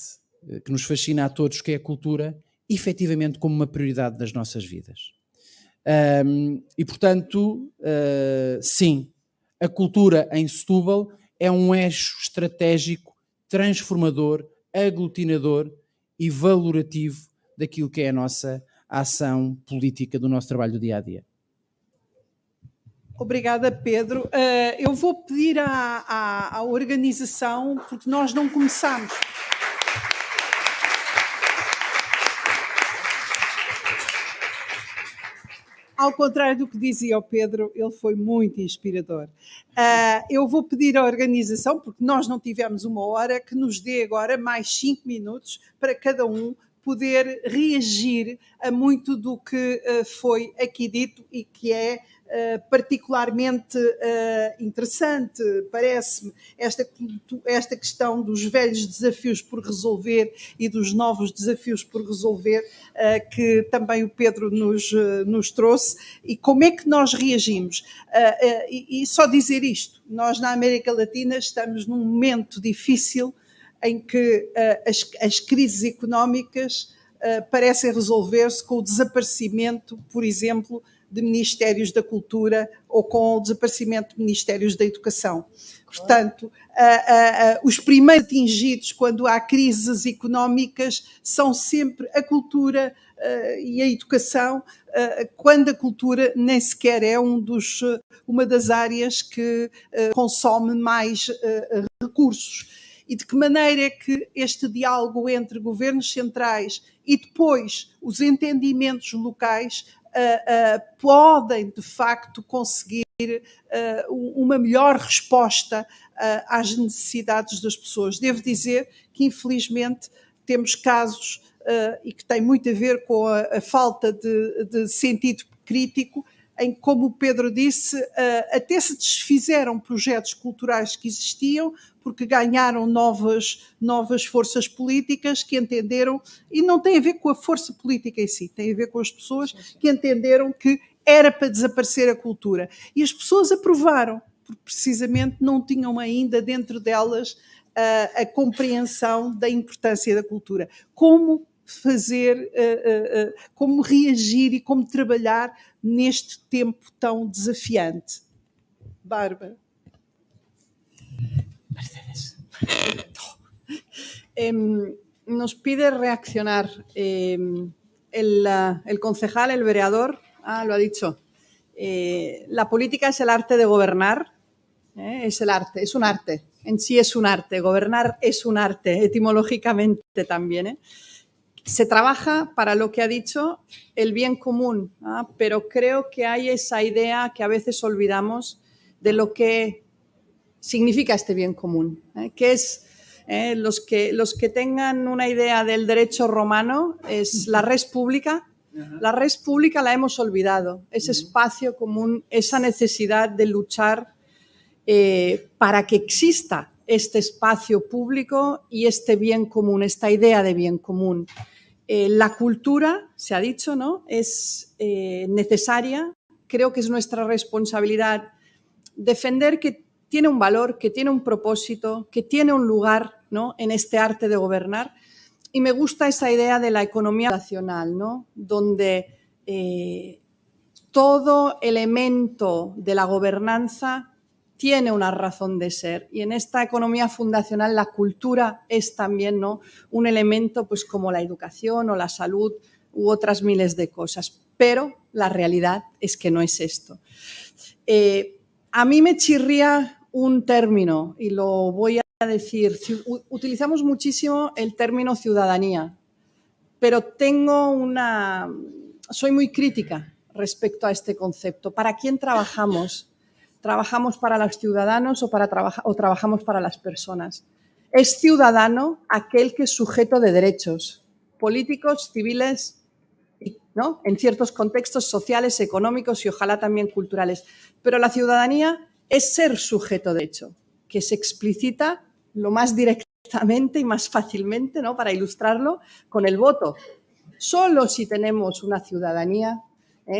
que nos fascina a todos, que é a cultura, efetivamente como uma prioridade das nossas vidas. E, portanto, sim, a cultura em Setúbal é um eixo estratégico, transformador, aglutinador e valorativo daquilo que é a nossa ação política do nosso trabalho do dia-a-dia. Obrigada, Pedro. Eu vou pedir à organização, porque nós não começamos. Ao contrário do que dizia o Pedro, ele foi muito inspirador. Eu vou pedir à organização, porque nós não tivemos 1 hora, que nos dê agora mais 5 minutos para cada um poder reagir a muito do que foi aqui dito e que é particularmente interessante, parece-me, esta questão dos velhos desafios por resolver e dos novos desafios por resolver, que também o Pedro nos trouxe, e como é que nós reagimos. E só dizer isto, nós na América Latina estamos num momento difícil em que as crises económicas parecem resolver-se com o desaparecimento, por exemplo, de Ministérios da Cultura ou com o desaparecimento de Ministérios da Educação. Portanto, os primeiros atingidos quando há crises económicas são sempre a cultura e a educação, quando a cultura nem sequer é uma das áreas que consome mais recursos. E de que maneira é que este diálogo entre governos centrais e depois os entendimentos locais podem, de facto, conseguir uma melhor resposta às necessidades das pessoas. Devo dizer que, infelizmente, temos casos, e que têm muito a ver com a falta de sentido crítico, em que, como o Pedro disse, até se desfizeram projetos culturais que existiam, porque ganharam novas forças políticas que entenderam, e não tem a ver com a força política em si, tem a ver com as pessoas que entenderam que era para desaparecer a cultura. E as pessoas aprovaram, porque precisamente não tinham ainda dentro delas a compreensão da importância da cultura. Como fazer, como reagir e como trabalhar neste tempo tão desafiante. Bárbara. Mercedes. Nos pide reaccionar el concejal, el vereador, lo ha dicho. La política es el arte de gobernar, es el arte, es un arte, en sí es un arte, gobernar es un arte, etimológicamente también. Se trabaja para lo que ha dicho, el bien común, pero creo que hay esa idea que a veces olvidamos de lo que significa este bien común, que es los que tengan una idea del derecho romano, es la res pública. La res pública la hemos olvidado, ese espacio común, esa necesidad de luchar para que exista este espacio público y este bien común, esta idea de bien común. La cultura, se ha dicho, ¿no?, es necesaria. Creo que es nuestra responsabilidad defender que tiene un valor, que tiene un propósito, que tiene un lugar, ¿no?, en este arte de gobernar. Y me gusta esa idea de la economía nacional, ¿no?, donde todo elemento de la gobernanza tiene una razón de ser. Y en esta economía fundacional la cultura es también, ¿no?, un elemento, pues, como la educación o la salud u otras miles de cosas. Pero la realidad es que no es esto. A mí me chirría un término, y lo voy a decir. Utilizamos muchísimo el término ciudadanía, pero soy muy crítica respecto a este concepto. ¿Para quién trabajamos? ¿Trabajamos para los ciudadanos o trabajamos para las personas? Es ciudadano aquel que es sujeto de derechos políticos, civiles, ¿no?, en ciertos contextos sociales, económicos y ojalá también culturales. Pero la ciudadanía es ser sujeto de derecho, que se explicita lo más directamente y más fácilmente, ¿no?, para ilustrarlo, con el voto. Solo si tenemos una ciudadanía,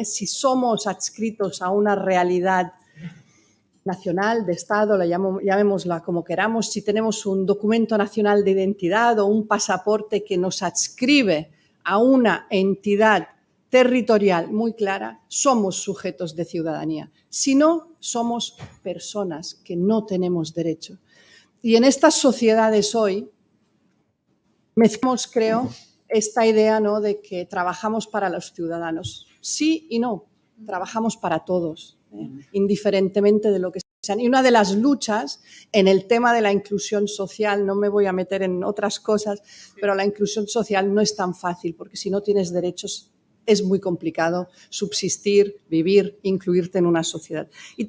si somos adscritos a una realidad nacional, de Estado, llamémosla como queramos, si tenemos un documento nacional de identidad o un pasaporte que nos adscribe a una entidad territorial muy clara, somos sujetos de ciudadanía. Si no, somos personas que no tenemos derecho. Y en estas sociedades hoy mezclamos, creo, esta idea, ¿no?, de que trabajamos para los ciudadanos. Sí y no, trabajamos para todos, indiferentemente de lo que sean. Y una de las luchas en el tema de la inclusión social, no me voy a meter en otras cosas, pero la inclusión social no es tan fácil, porque si no tienes derechos es muy complicado subsistir, vivir, incluirte en una sociedad. Y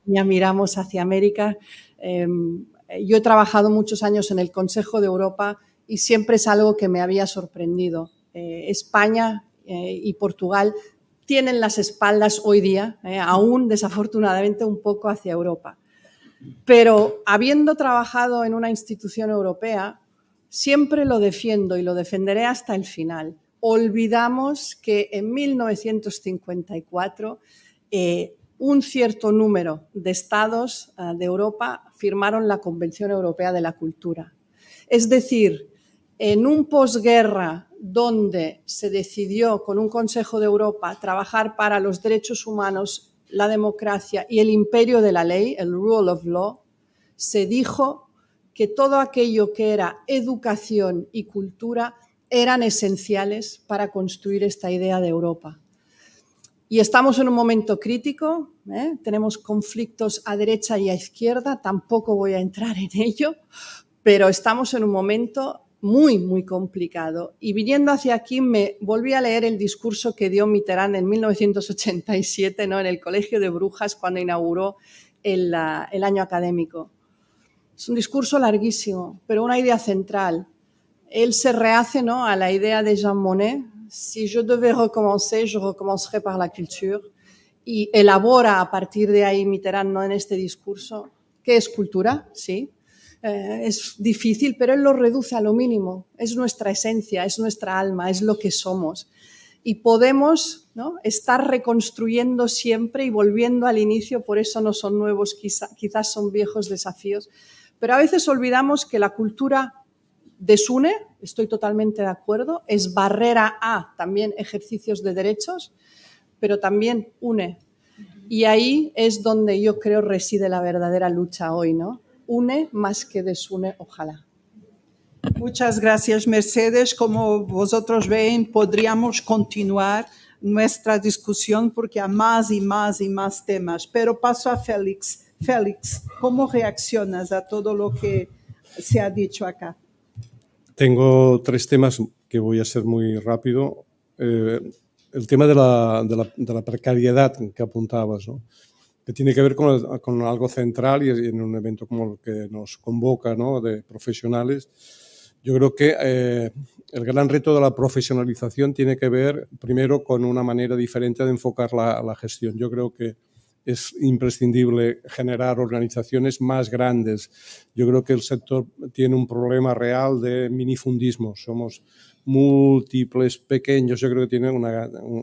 ya miramos hacia América. Yo he trabajado muchos años en el Consejo de Europa y siempre es algo que me había sorprendido. España y Portugal tienen las espaldas hoy día, aún desafortunadamente un poco hacia Europa. Pero habiendo trabajado en una institución europea, siempre lo defiendo y lo defenderé hasta el final. Olvidamos que en 1954 un cierto número de estados de Europa firmaron la Convención Europea de la Cultura. Es decir, en un posguerra donde se decidió con un Consejo de Europa trabajar para los derechos humanos, la democracia y el imperio de la ley, el rule of law, se dijo que todo aquello que era educación y cultura eran esenciales para construir esta idea de Europa. Y estamos en un momento crítico, tenemos conflictos a derecha y a izquierda, tampoco voy a entrar en ello, pero estamos en un momento muy, muy complicado. Y viniendo hacia aquí me volví a leer el discurso que dio Mitterrand en 1987, ¿no?, en el Colegio de Brujas cuando inauguró el año académico. Es un discurso larguísimo, pero una idea central. Él se rehace, ¿no?, a la idea de Jean Monnet. Si je devais recommencer, je recommencerai par la culture. Y elabora a partir de ahí Mitterrand, ¿no?, en este discurso. ¿Qué es cultura? Sí. Es difícil, pero él lo reduce a lo mínimo. Es nuestra esencia, es nuestra alma, es lo que somos. Y podemos, ¿no?, estar reconstruyendo siempre y volviendo al inicio, por eso no son nuevos, quizás son viejos desafíos. Pero a veces olvidamos que la cultura desune, estoy totalmente de acuerdo, es barrera a también ejercicios de derechos, pero también une. Y ahí es donde yo creo reside la verdadera lucha hoy, ¿no? Une más que desune, ojalá. Muchas gracias, Mercedes. Como vosotros ven, podríamos continuar nuestra discusión porque hay más y más y más temas. Pero paso a Félix. Félix, ¿cómo reaccionas a todo lo que se ha dicho acá? Tengo tres temas que voy a ser muy rápido. El tema de la precariedad que apuntabas, ¿no?, que tiene que ver con algo central y en un evento como el que nos convoca, ¿no?, de profesionales. Yo creo que el gran reto de la profesionalización tiene que ver primero con una manera diferente de enfocar la gestión. Yo creo que es imprescindible generar organizaciones más grandes. Yo creo que el sector tiene un problema real de minifundismo. Somos múltiples, pequeños. Yo creo que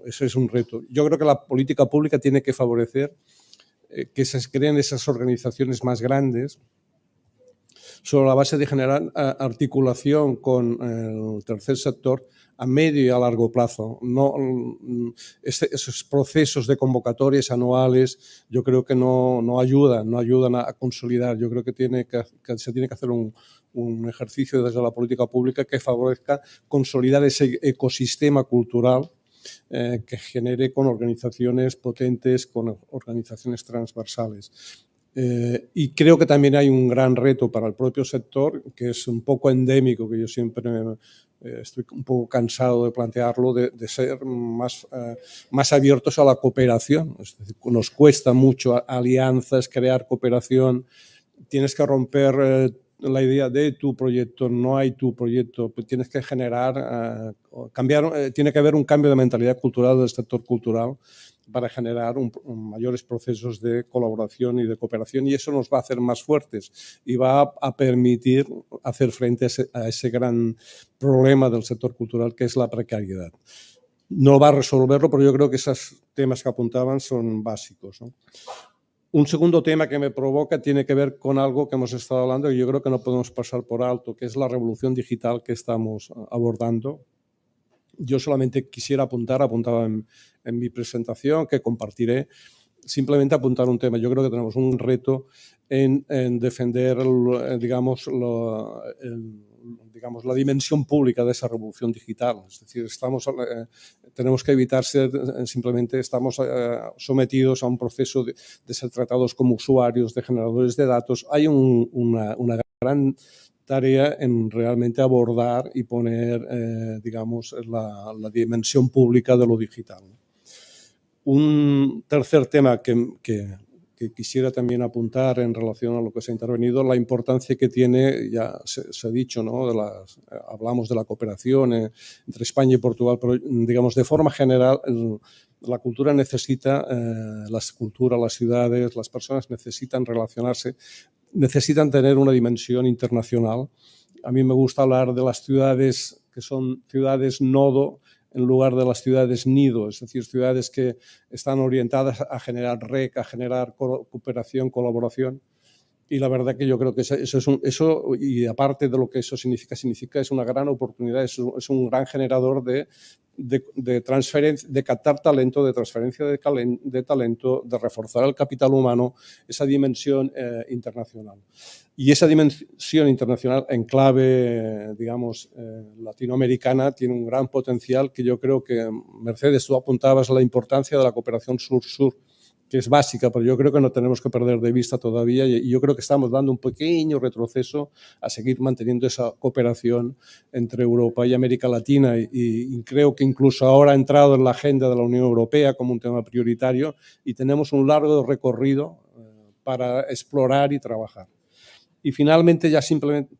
ese es un reto. Yo creo que la política pública tiene que favorecer que se creen esas organizaciones más grandes sobre la base de generar articulación con el tercer sector a medio y a largo plazo. No, esos procesos de convocatorias anuales yo creo que no ayudan a consolidar. Yo creo que se tiene que hacer un ejercicio desde la política pública que favorezca consolidar ese ecosistema cultural que genere con organizaciones potentes, con organizaciones transversales. Y creo que también hay un gran reto para el propio sector, que es un poco endémico, que yo siempre estoy un poco cansado de plantearlo, de ser más abiertos a la cooperación. Es decir, nos cuesta mucho alianzas, crear cooperación. Tienes que romper la idea de tu proyecto, no hay tu proyecto, pues tienes que generar, tiene que haber un cambio de mentalidad cultural del sector cultural para generar mayores procesos de colaboración y de cooperación, y eso nos va a hacer más fuertes y va a permitir hacer frente a ese gran problema del sector cultural que es la precariedad. no va a resolverlo, pero yo creo que esos temas que apuntaban son básicos, ¿no? Un segundo tema que me provoca tiene que ver con algo que hemos estado hablando y yo creo que no podemos pasar por alto, que es la revolución digital que estamos abordando. Yo solamente quisiera apuntaba en mi presentación, que compartiré, simplemente apuntar un tema. Yo creo que tenemos un reto en defender, digamos, la dimensión pública de esa revolución digital. Es decir, tenemos que evitar simplemente estamos sometidos a un proceso de ser tratados como usuarios, de generadores de datos. Hay una gran tarea en realmente abordar y poner, digamos, la dimensión pública de lo digital. Un tercer tema que quisiera también apuntar en relación a lo que se ha intervenido, la importancia que tiene, ya se ha dicho, ¿no? Hablamos de la cooperación entre España y Portugal, pero digamos de forma general la cultura necesita, las ciudades, las personas necesitan relacionarse, necesitan tener una dimensión internacional. A mí me gusta hablar de las ciudades que son ciudades nodo en lugar de las ciudades nido, es decir, ciudades que están orientadas a generar red, a generar cooperación, colaboración. Y la verdad que yo creo que eso y aparte de lo que eso significa es una gran oportunidad, es un gran generador de transferencia, de captar talento, de transferencia de talento, de reforzar el capital humano, esa dimensión internacional. Y esa dimensión internacional en clave, digamos, latinoamericana tiene un gran potencial que yo creo que, Mercedes, tú apuntabas a la importancia de la cooperación sur-sur, que es básica, pero yo creo que no tenemos que perder de vista todavía y yo creo que estamos dando un pequeño retroceso a seguir manteniendo esa cooperación entre Europa y América Latina y creo que incluso ahora ha entrado en la agenda de la Unión Europea como un tema prioritario y tenemos un largo recorrido para explorar y trabajar. Y finalmente, ya simplemente,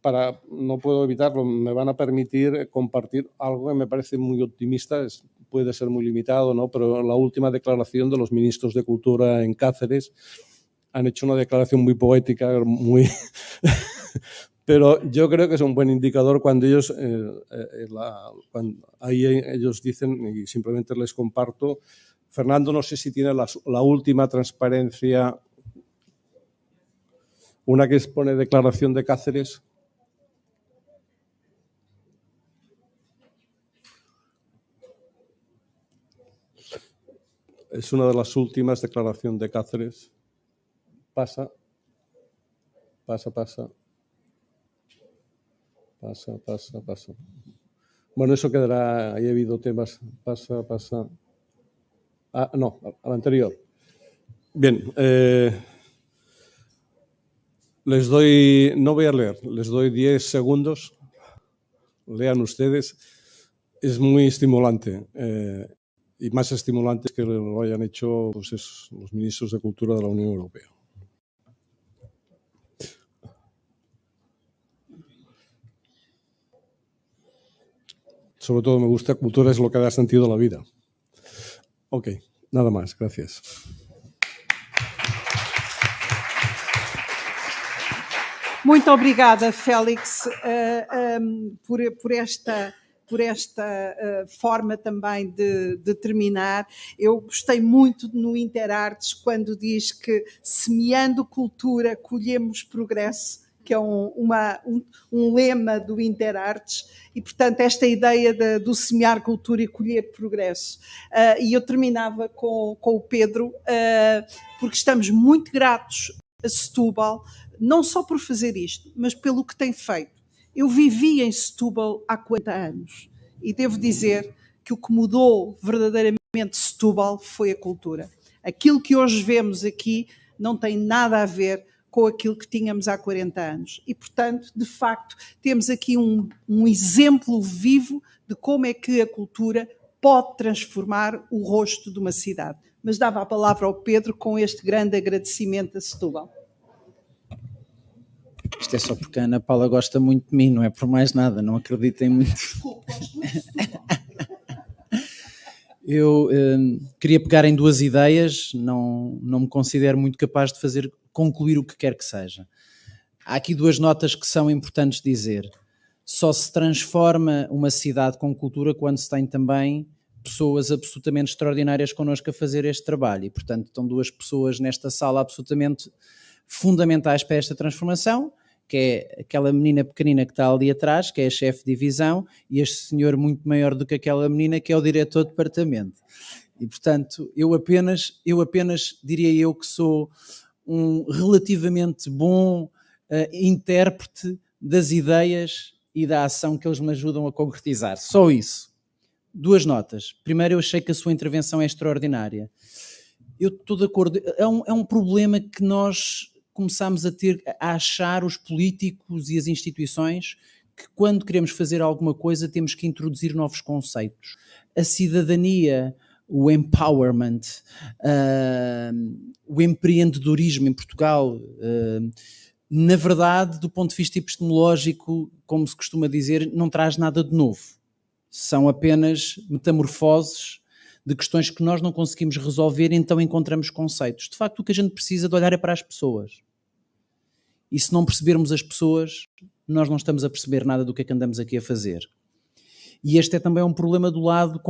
no puedo evitarlo, me van a permitir compartir algo que me parece muy optimista, puede ser muy limitado, ¿no? Pero la última declaración de los ministros de Cultura en Cáceres han hecho una declaración muy poética, pero yo creo que es un buen indicador cuando ellos, ahí ellos dicen, y simplemente les comparto, Fernando, no sé si tiene la última transparencia. Una que expone declaración de Cáceres. Es una de las últimas declaraciones de Cáceres. Pasa. Bueno, eso quedará, ahí ha habido temas. Pasa. Ah, no, al anterior. Bien, no voy a leer, les doy 10 segundos, lean ustedes, es muy estimulante y más estimulante que lo hayan hecho pues, los ministros de Cultura de la Unión Europea. Sobre todo me gusta, cultura es lo que da sentido a la vida. Ok, nada más, gracias. Muito obrigada, Félix, por esta forma também de terminar. Eu gostei muito no Interartes quando diz que semeando cultura colhemos progresso, que é um lema do Interartes, e, portanto, esta ideia do semear cultura e colher progresso. E eu terminava com o Pedro, porque estamos muito gratos a Setúbal, não só por fazer isto, mas pelo que tem feito. Eu vivi em Setúbal há 40 anos e devo dizer que o que mudou verdadeiramente Setúbal foi a cultura. Aquilo que hoje vemos aqui não tem nada a ver com aquilo que tínhamos há 40 anos. E, portanto, de facto, temos aqui um exemplo vivo de como é que a cultura pode transformar o rosto de uma cidade. Mas dava a palavra ao Pedro com este grande agradecimento a Setúbal. Isto é só porque a Ana Paula gosta muito de mim, não é por mais nada, não acreditem muito. Desculpa, gosto muito de Setúbal. Eu queria pegar em duas ideias, não me considero muito capaz de concluir o que quer que seja. Há aqui duas notas que são importantes dizer. Só se transforma uma cidade com cultura quando se tem também pessoas absolutamente extraordinárias connosco a fazer este trabalho e, portanto, estão 2 pessoas nesta sala absolutamente fundamentais para esta transformação, que é aquela menina pequenina que está ali atrás, que é a chefe de divisão, e este senhor muito maior do que aquela menina, que é o diretor de departamento. E, portanto, eu apenas diria eu que sou um relativamente bom intérprete das ideias e da ação que eles me ajudam a concretizar. Só isso. 2 notas. Primeiro, eu achei que a sua intervenção é extraordinária. Eu estou de acordo. É um problema que nós começámos a achar, os políticos e as instituições, que quando queremos fazer alguma coisa temos que introduzir novos conceitos. A cidadania, o empowerment, o empreendedorismo em Portugal, na verdade, do ponto de vista epistemológico, como se costuma dizer, não traz nada de novo. São apenas metamorfoses de questões que nós não conseguimos resolver, então encontramos conceitos. De facto, o que a gente precisa de olhar é para as pessoas. E se não percebermos as pessoas, nós não estamos a perceber nada do que é que andamos aqui a fazer. E este é também um problema do lado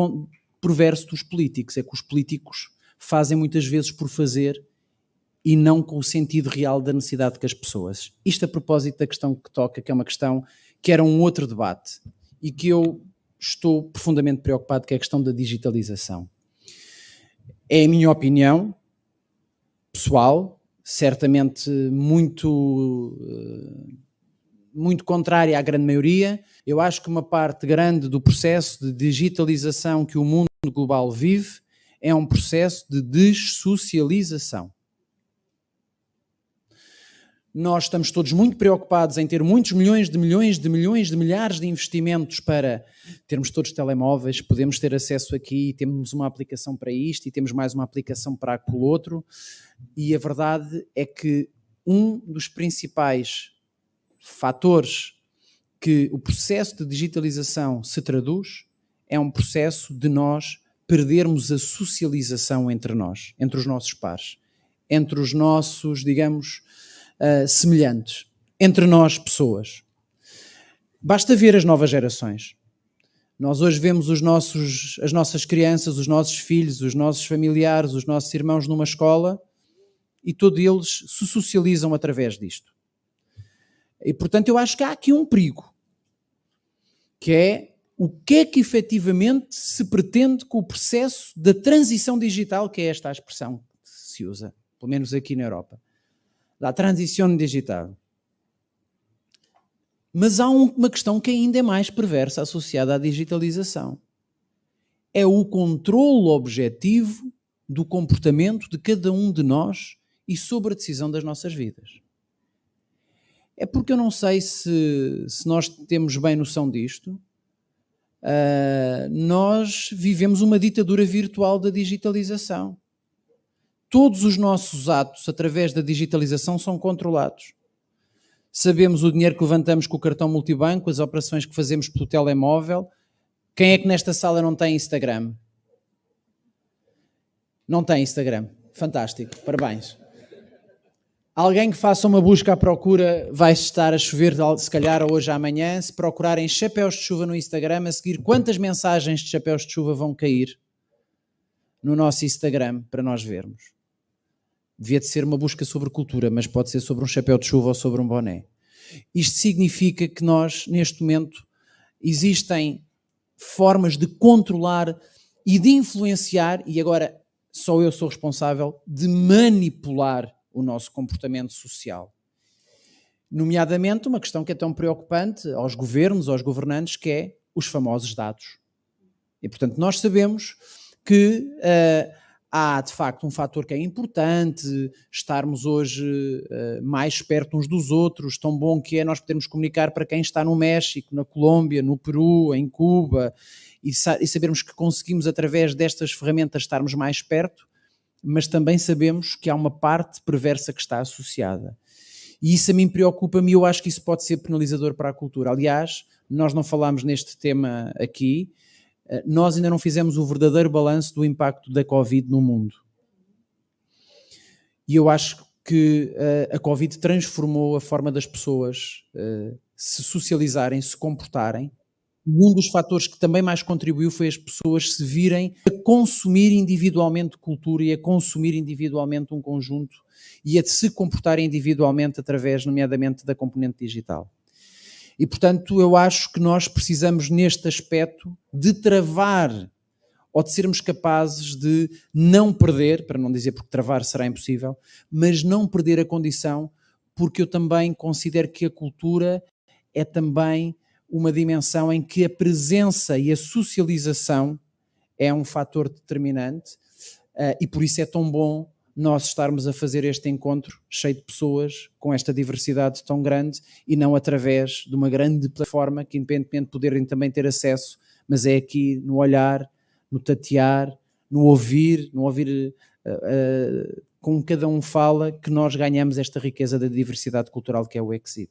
perverso dos políticos, é que os políticos fazem muitas vezes por fazer e não com o sentido real da necessidade das pessoas. Isto a propósito da questão que toca, que é uma questão que era um outro debate e que eu estou profundamente preocupado, que é a questão da digitalização. É a minha opinião pessoal, certamente muito contrária à grande maioria. Eu acho que uma parte grande do processo de digitalização que o mundo global vive é um processo de dessocialização. Nós estamos todos muito preocupados em ter muitos milhares de investimentos para termos todos telemóveis, podemos ter acesso aqui, temos uma aplicação para isto e temos mais uma aplicação para aquilo outro. E a verdade é que um dos principais fatores que o processo de digitalização se traduz é um processo de nós perdermos a socialização entre nós, entre os nossos pares, entre os nossos, digamos, semelhantes, entre nós pessoas. Basta ver as novas gerações. Nós hoje vemos as nossas crianças, os nossos filhos, os nossos familiares, os nossos irmãos numa escola e todos eles se socializam através disto. E, portanto, eu acho que há aqui um perigo, que é o que é que efetivamente se pretende com o processo da transição digital, que é esta a expressão que se usa, pelo menos aqui na Europa. Da transição digital. Mas há uma questão que ainda é mais perversa associada à digitalização. É o controle objetivo do comportamento de cada um de nós e sobre a decisão das nossas vidas. É porque eu não sei se nós temos bem noção disto. Nós vivemos uma ditadura virtual da digitalização. Todos os nossos atos, através da digitalização, são controlados. Sabemos o dinheiro que levantamos com o cartão multibanco, as operações que fazemos pelo telemóvel. Quem é que nesta sala não tem Instagram? Não tem Instagram. Fantástico. Parabéns. Alguém que faça uma busca à procura, vai estar a chover se calhar hoje ou amanhã, se procurarem chapéus de chuva no Instagram, a seguir quantas mensagens de chapéus de chuva vão cair no nosso Instagram para nós vermos. Devia de ser uma busca sobre cultura, mas pode ser sobre um chapéu de chuva ou sobre um boné. Isto significa que nós, neste momento, existem formas de controlar e de influenciar, e agora só eu sou responsável, de manipular o nosso comportamento social. Nomeadamente, uma questão que é tão preocupante aos governos, aos governantes, que é os famosos dados. E, portanto, nós sabemos que há, de facto, um fator que é importante, estarmos hoje mais perto uns dos outros, tão bom que é nós podermos comunicar para quem está no México, na Colômbia, no Peru, em Cuba, e sabermos que conseguimos, através destas ferramentas, estarmos mais perto, mas também sabemos que há uma parte perversa que está associada. E isso a mim preocupa-me e eu acho que isso pode ser penalizador para a cultura. Aliás, nós não falámos neste tema aqui, nós ainda não fizemos o verdadeiro balanço do impacto da Covid no mundo. E eu acho que a Covid transformou a forma das pessoas se socializarem, se comportarem, um dos fatores que também mais contribuiu foi as pessoas se virem a consumir individualmente cultura e a consumir individualmente um conjunto e a se comportarem individualmente através, nomeadamente, da componente digital. E, portanto, eu acho que nós precisamos, neste aspecto, de travar ou de sermos capazes de não perder, para não dizer porque travar será impossível, mas não perder a condição, porque eu também considero que a cultura é também uma dimensão em que a presença e a socialização é um fator determinante e por isso é tão bom nós estarmos a fazer este encontro cheio de pessoas com esta diversidade tão grande e não através de uma grande plataforma que independentemente de poderem também ter acesso, mas é aqui no olhar, no tatear, no ouvir com cada um fala que nós ganhamos esta riqueza da diversidade cultural que é o Exib.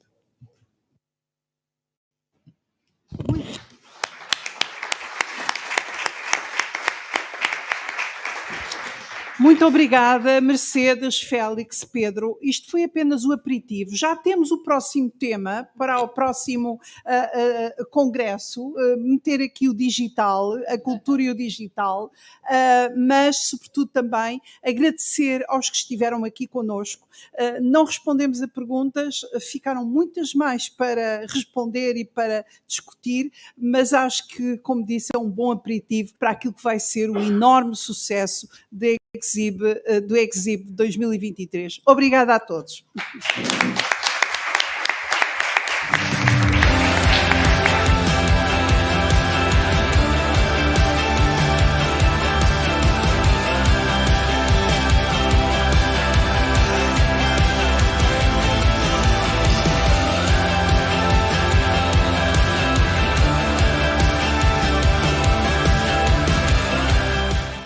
Muito obrigada, Mercedes, Félix, Pedro. Isto foi apenas o aperitivo. Já temos o próximo tema para o próximo congresso, meter aqui o digital, a cultura e o digital, mas, sobretudo, também agradecer aos que estiveram aqui connosco. Não respondemos a perguntas, ficaram muitas mais para responder e para discutir, mas acho que, como disse, é um bom aperitivo para aquilo que vai ser o enorme sucesso do Exib 2023. Obrigada a todos.